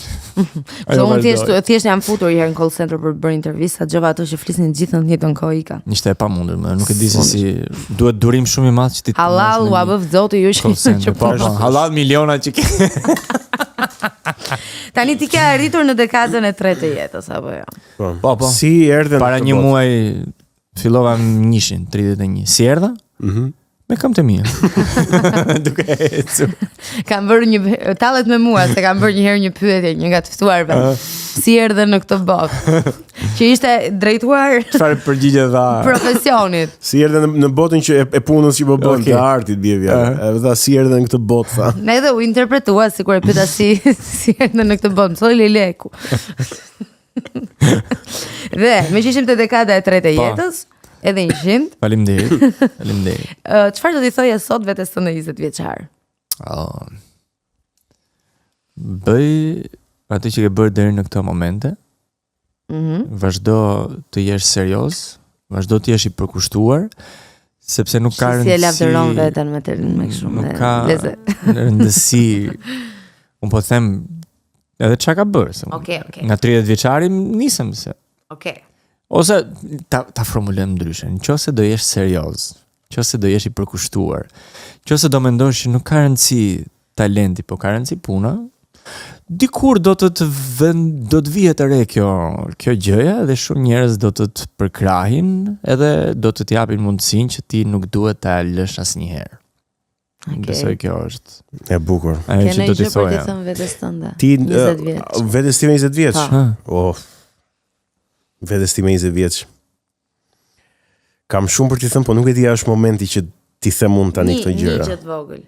So unë thjesht jam futur një herë në call center për të bërë intervista, dëgjova ato që flisnin gjithë në të njëjtën kohë ika. Ishte e pamundur, nuk e di se si duhet durim shumë I madh që ti. Halal u abë zoti ju që po. Halal miliona që ke. Tani ti ke arritur në dekadën e 3 të jetës apo jo? Po. Si erdhën para një muaji fillova nishin 31. Si erdha? Me kam të mia. Duke ecur. Kam bërë tallet me mua se kam bërë një herë një pyetje një nga të ftuarve. Si erdhe në këtë botë? Që ishte drejtuar çfarë përgjigje dha profesionit. Si erdhe në botën që e punës që po bën të artit bie vjen. Edhe tha si erdhe në këtë botë tha. Ne edhe u interpretua sikur e pyeta si erdhe në këtë botë. Thoi Leleku. Dhe, me që ishim të dekada e tretë e jetës, edhe 100. Faleminderit. Çfarë do t'i thoje sot vetes tënde 20 vjeçar? Bëj atë që ke bërë deri në këto momente. Vazhdo të jesh serioz, vazhdo të jesh i përkushtuar, sepse nuk ka rëndësi. Si e lavdëron veten me kështu me lezet. Rëndësi. Unë po them edhe çka ka bërë. Okej. Nga 30 vjeçari nisem se. Okej. Ose ta formulojmë ndryshe. Nëse do jesh serioz, nëse do jesh i përkushtuar, nëse do mendosh që nuk ka rëndësi talenti, po ka rëndësi puna, dikur do të vihet e re kjo gjëja dhe shumë njerëz do të përkrahin edhe do të t'japin mundësinë që ti nuk duhet ta lësh asnjëherë. Besoj kjo është e bukur. Ajo që do t'i thoja. Vetes tënde. Ti 20 vjeç. Vetes time 20 vjeç. Vetes time 20 vjeç. Kam shumë për t'i thënë, po nuk e di a është momenti që ti them unë tani këto gjëra. Një gjë të vogël.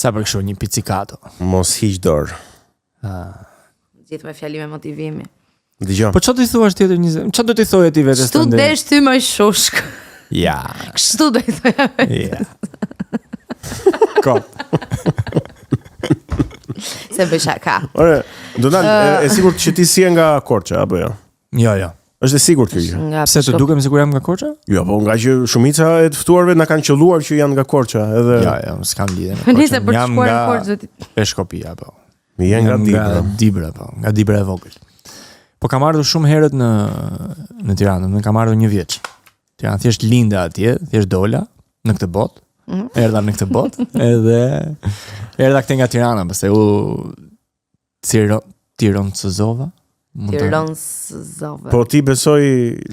Sa për kështu një pizzicato. Mos hiq dorë. Gjithë me fjalime motivimi. Dgjoj. Po çfarë do t'i thuash tjetër 20? Çfarë do t'i thoje ti vetes tënde? Kështu desh ty më shushk. Ja. Kështu do i thoja. Ja. Kot. Se bëj shaka. Ore, Donald, e sigurt që ti si nga Korça apo jo? Jo. Është e sigurt kjo gjë. Pse të dukem sikur jam nga Korça? Jo, po nga që shumica e të ftuarve na kanë qelluar që janë nga Korça, edhe Jo, s'kam lidhje me Korçën. Nisë për të shkuar në Korçë. Peshkopia po. Jam nga Dibra po, nga Dibra e vogël. Po kam ardhur shumë herët në Tiranë, më kam ardhur 1 vjeç. Tiranë thjesht linda atje, thjesht dola në këtë botë. Erdha në këtë botë, edhe erdha këtej nga Tirana, pastaj u Tironцëzova. Po ti besoj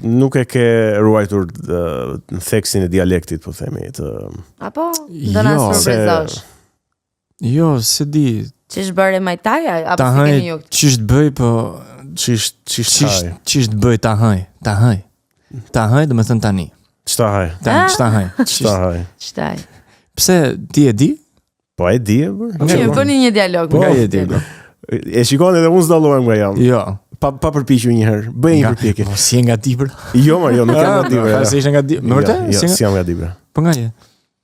nuk e ke ruajtur theksin e dialektit, po themi apo do na surprizosh? Jo, se di. Ç'ish bëre majtaja apo si keni ju? Ç'ish të bëj, po ç'ish të bëj ta haj. Ta haj do të thënë tani. Ç'ta haj? Ç'ta haj? Pse ti e di? Po e di. Ne bëni një dialog. Nga e di. E shikon edhe unë s'dallohem nga jam. Jo. Pa përpiqur një herë. Bëj një përpjekje. Po si e nga Dibra? Jo, nuk jam nga Dibra. Si ishe nga Dibra? Më vërtet? Jo, si jam nga Dibra. Po nga je?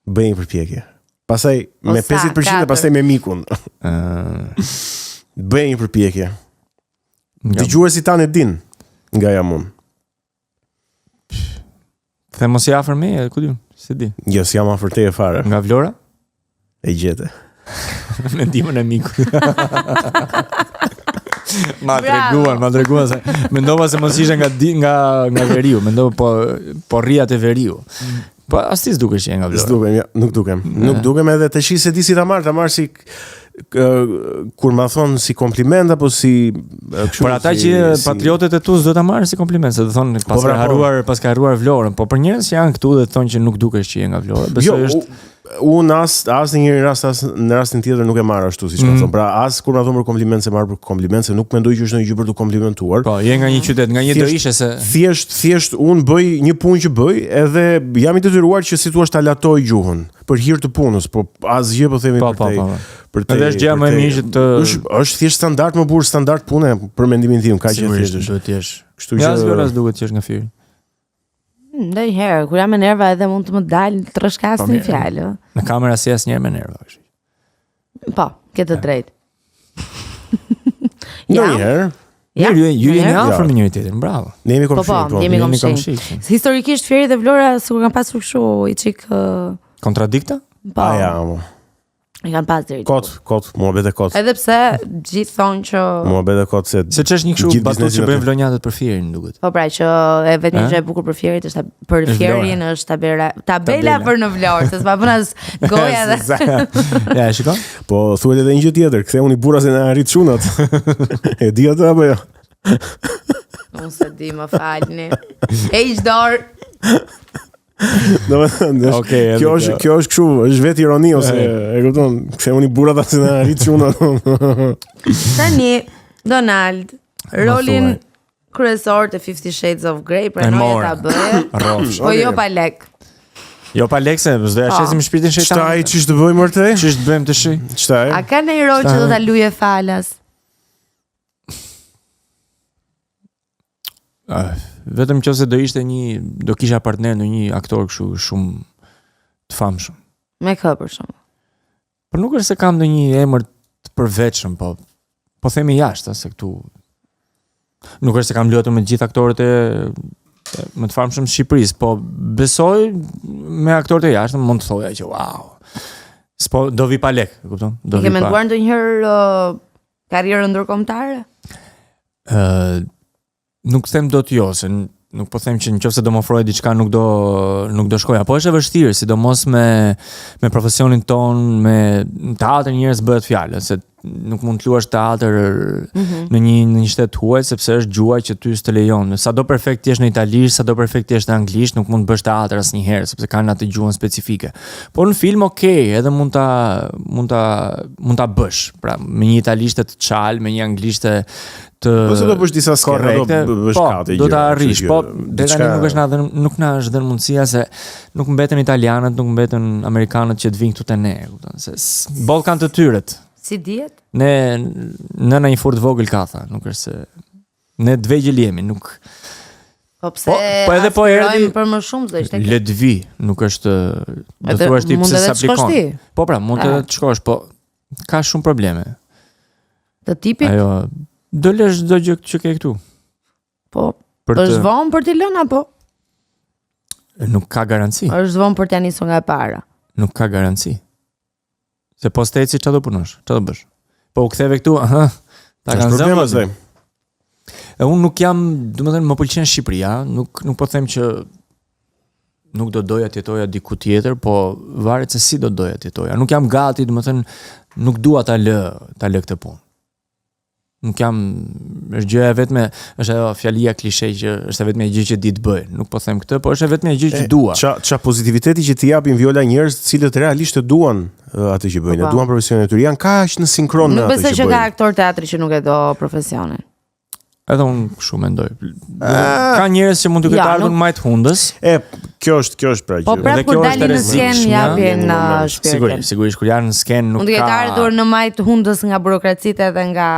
Bëj një përpjekje. Pastaj me 50% e pastaj me mikun. Bëj një përpjekje. Dëgjuesi tanë din nga jam unë. The mos i afër me, ku di? Se di. Jo, si jam afër teje fare. Nga Vlora? E gjete. Me ndihmën e mikut. Ma treguan se mendova se mos ishe nga Veriu, mendova po rria te Veriu. Po as ti s'dukesh që je nga Vlora. Nuk dukem edhe të shi se di si ta marr si kur ma thon si kompliment apo si për ata që patriotët e tu s'do ta marrin si kompliment, se do thonë pas ka harruar Vlorën, po për njerëz që janë këtu dhe thonë që nuk dukesh që je nga Vlora. Besoj është unë as në një rast as në rastin tjetër nuk e marr ashtu siç më thon. Pra as kur ma thon për kompliment se marr për kompliment, se nuk mendoj që është ndonjë gjë për të komplimentuar. Po, je nga një qytet, nga një do ishe se thjesht unë bëj një punë që bëj edhe jam i detyruar që si thua ta latoj gjuhën për hir të punës, po asgjë po themi për te. Edhe është gjë më e mirë që është thjesht standard më burr, standard pune për mendimin tim, kaq që thjesht duhet të jesh. Kështu që as duhet të jesh nga fyri. Ndonjëherë kur jam me nerva edhe mund të më dalë të trashkas një fjalë. Në kamera si asnjëherë me nerva, kështu. Po, ke të drejtë. Ndonjëherë. Ju jeni afër me njëri tjetrin, bravo. Ne jemi komshik. Jemi komshik. Historikisht Fieri dhe Vlora sikur kanë pasur kështu i çik kontradikta? Po. Ja. I kanë pas deri. Kot, muhabet e kot. Edhe pse gjithë thonë që muhabet e kot se ç'është një kështu batutë që bëjnë vlonjatët për Fierin, duket. Po pra që e vetëm gjë e bukur për Fierin është për Fierin është tabela për në Vlorë, se s'pa bën as goja dhe. Ja, shikoj. Po thuhet edhe një gjë tjetër, ktheuni burra se na arrit çunat. E di atë apo jo? Unë se di, më falni. Heq dorë. Kjo është kështu, është vetë ironi ose e kupton, ktheuni burrat se na arrit çuna. Tani Donald, rolin kryesor të 50 Shades of Grey, pranoje ta bëje. Po jo pa lek. Jo pa lek se s'do ja shesim shpirtin shejtan. Ç'taj ç'ish të bëjmë orte? Ç'ish të bëjmë të shi? Ç'taj? A ka ndonjë rol që do ta luajë falas? Vetëm nëse do kisha partner në një aktor kështu shumë të famshëm. Me kë për shembull? Por nuk është se kam ndonjë emër të përveçëm, po themi jashtë, se këtu nuk është se kam luajtur me të gjithë aktorët e më të famshëm të Shqipërisë, po besoj me aktorët e jashtëm mund të thoja që wow. S'po do vi pa lek, e kupton? Do vi pa. Ke menduar ndonjëherë karrierën ndërkombëtare? Nuk them dot jo, se nuk po them që nëse do më ofrojë diçka nuk do shkoja, po është e vështirë, sidomos me profesionin ton, me teatr njerëz bëhet fjalë, se nuk mund të luash teatr në një shtet huaj sepse është gjuha që ty s'të lejon. Sado perfekt jesh në italisht, sado perfekt jesh në anglisht, nuk mund të bësh teatr asnjëherë sepse kanë atë gjuhën specifike. Po në film edhe mund ta bësh. Pra me një italishte të çal, me një anglishte Po se do bësh disa skena, do bësh kati gjë. Do ta arrish, po deri nuk na është dhënë mundësia se nuk mbeten italianët, nuk mbeten amerikanët që të vinë këtu te ne, kupton, se boll kanë të tyret. Si dihet? Ne në një furt vogël katha, nuk është se ne të vegjël jemi, nuk. Po pse? Po edhe po erdhi për më shumë do ishte. Le të vi, nuk është do thuash ti pse s'aplikon. Po pra, mund të shkosh, po ka shumë probleme. Të tipit? Ajo do lësh çdo gjë që ke këtu. Po, është vonë për t'i lënë apo? Nuk ka garanci. Është vonë për t'ia nisur nga e para. Nuk ka garanci. Se po steci çfarë do punosh? Çfarë do bësh? Po u ktheve këtu, ta kanë zënë. Unë nuk jam, domethënë më pëlqen Shqipëria, nuk po them që nuk do doja të jetoja diku tjetër, po varet se si do doja të jetoja. Nuk jam gati, domethënë nuk dua ta lë këtë punë. Nuk jam, është gjëja vetme, është ajo fjalia klishe që është vetme gjë që di të bëj. Nuk po them këtë, po është vetme gjë që dua. Ça pozitiviteti që t'i japin Viola njerëz të cilët realisht e duan atë që bëjnë, duan profesionin e tyre, janë kaq në sinkron me atë që bëjnë. Nuk besoj që ka aktor teatri që nuk e do profesionin. Edhe unë shumë mendoj. Ka njerëz që mund të ketë ardhur më të hundës. Kjo është pra gjë. Po pra kur dalin në skenë japin shpirtin. Sigurisht kur janë në skenë nuk ka. Mund të ketë ardhur në më të hundës nga burokracitë edhe nga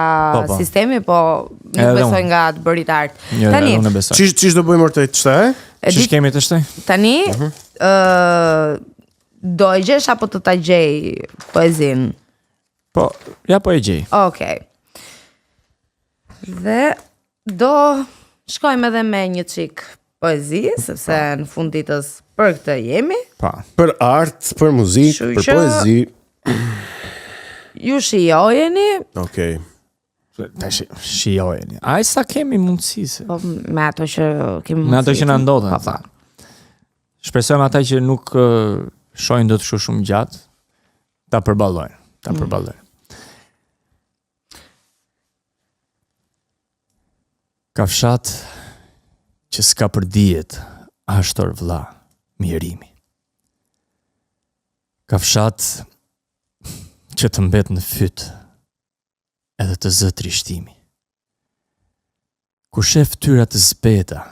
sistemi, po nuk besoj nga të bërit art. Tani, unë besoj. Çish do bëjmë ortë të shtaj? Çish kemi të shtaj? Tani, do e gjesh apo të ta gjej poezin? Po, ja po e gjej. Okej. Dhe do shkojmë edhe me një çik poezi, sepse në fund ditës për këtë jemi. Pa. Për art, për muzikë, për poezi. Ju shijojeni. Okej. Tash shijojeni. Ai sa kemi mundësi se. Po me ato që kemi mundësi. Me ato që na ndodhen. Shpresojmë ata që nuk shohin dot shumë gjatë ta përballojnë. Ka fshat që s'ka për dijet ashtor vlla mirimi. Ka fshat që të mbet në fyt edhe të zë trishtimi. Kur shef tyra të zbeta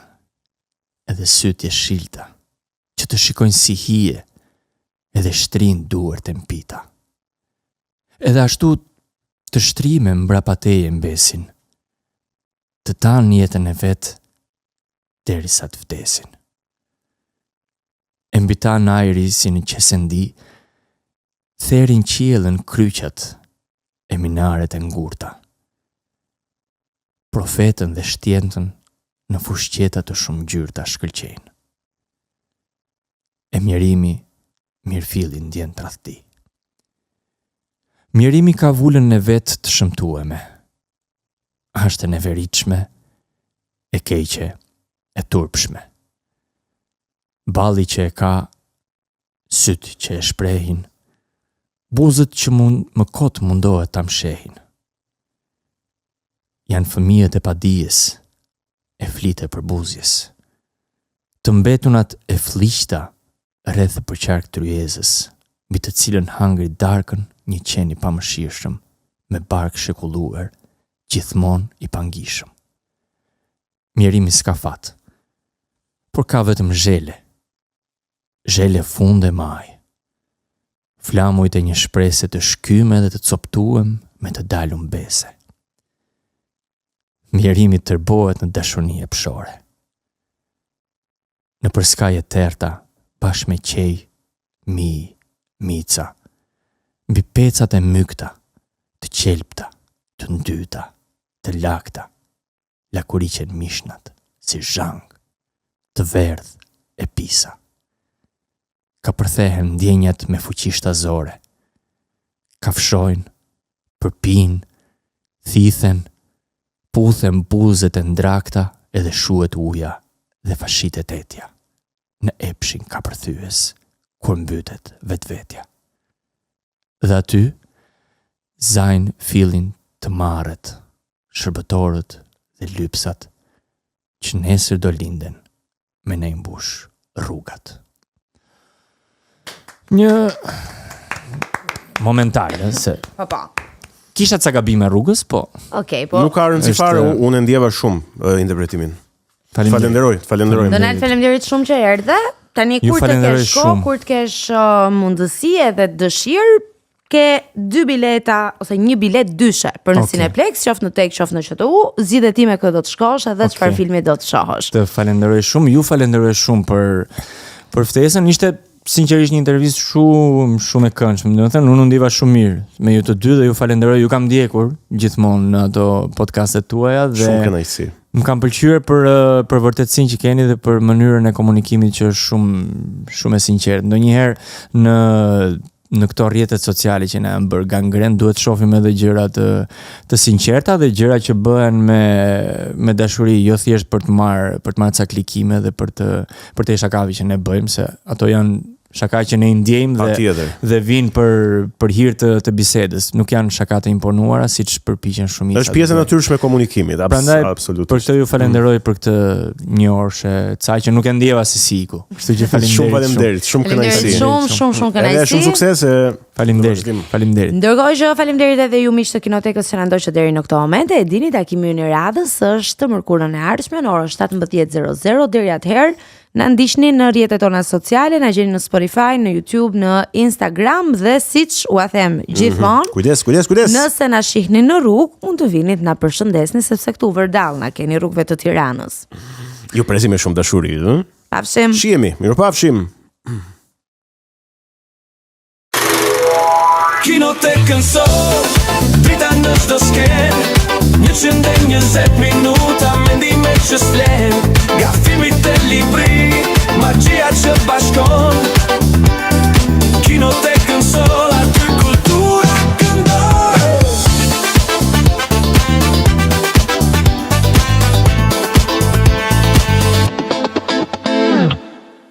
edhe sytje shilta që të shikojnë si hije edhe shtrin duart e mpita. Edhe ashtu të shtrime mbrapateje mbesin, të tanë jetën e vetë, derisa të vdesin. E mbi ta në ajri si në qesendi, therin qiellën kryqat e minaret e ngurta. Profetën dhe shtjentën në fushqeta të shumë gjyrta shkëlqejnë. E mjerimi mirëfillin ndjen tradhti. Mjerimi ka vullën në vetë të shëmtueme. Ashtë e neveritshme, e keqe, e turpshme. Balli që e ka, syt që e shprehin, buzët që më kot mundohet ta mshehin. Janë fëmijët e padijes, e flite për buzjes. Të mbetunat e fliqta rreth përqark tryezës, mbi të cilën hangri darkën një qeni pamëshirshëm, me bark shekulluar, gjithmon i pangishëm. Mjerimi s'ka fat, por ka vetëm zhele funde maj. Flamujt e një shprese të shkyme dhe të coptuem me të dalum bese. Mjerimi tërbohet në dashurnie pshore. në përskaje terta, bashkë me qej, mica, mbi pecat e mykta, të qelpta, të ndyta, të lakta, lakuriqen mishnat, si zhang, të verdh e pisa. Ka përthehen ndjenjat me fuqi shtazore, kafshojnë, përpin, thithen, puthen buzet e ndrakta edhe shuhet uja dhe fashit e tetja, në epshin ka përthyes, kur mbytet vetvetja. Dhe aty, zajnë fillin të marret, shërbëtorët dhe lypsat, që nesër do linden me ne mbush rrugat. Një momentare, se kisha ca gabime rrugës, po. Okej, po. Nuk ka rëndësi fare, unë ndjeva shumë interpretimin. Falenderoj. Donald, faleminderit shumë që erdhe. Tani kur të kesh kohë, kur të kesh mundësi edhe dëshirë, ke 2 bileta ose 1 bilet dyshe për në Cineplex, qoftë në Tek, qoftë në QTU, zgjidhe ti me kë do të shkosh edhe çfarë filmi do të shohësh. Të falenderoj shumë, ju falenderoj shumë për ftesën. Ishte sinqerisht një intervistë shumë e këndshme. Domethënë unë ndiva shumë mirë me ju të dy dhe ju falenderoj, ju kam ndjekur gjithmonë në ato podcastet tuaja dhe shumë kënaqësi. Më kam pëlqyer për vërtetësinë që keni dhe për mënyrën e komunikimit që është shumë e sinqertë. Ndonjëherë në këto rrjetet sociale që na janë bërë gangren, duhet shohim edhe gjëra të sinqerta dhe gjëra që bëhen me dashuri, jo thjesht për të marrë ca klikime dhe për të shakavi që ne bëjmë, se ato janë shaka që ne i ndjejmë dhe vinë për hir të bisedës. Nuk janë shaka të imponuara, siç përpiqen shumica. Është pjesë e natyrshme e komunikimit, absolutisht. Për këtë ju falenderoj për këtë një orë ca që nuk e ndjeva si siku. Kështu që faleminderit. Shumë faleminderit, shumë kënaqësi. Shumë kënaqësi. Edhe shumë sukses. Faleminderit. Ndërkohë që faleminderit edhe ju miq të Kinotekës që na ndoqët deri në këtë moment. E dini, takimi ynë i radhës është mërkurën e ardhshme në orën 17:00 deri atëherë. Na ndiqni në rrjetet tona sociale, na gjeni në Spotify, në YouTube, në Instagram dhe siç u them gjithmonë. Kujdes. Nëse na shihni në rrugë, mund të vini të na përshëndesni sepse këtu vërdall na keni rrugëve të Tiranës. Ju presim me shumë dashuri, ëh? Pafshim. Shihemi, mirupafshim. Kinotekën sot, drita në çdo skenë, 120 minuta mendime që s'flen, nga filmit e libri, magjia që bashkon. Kinotekën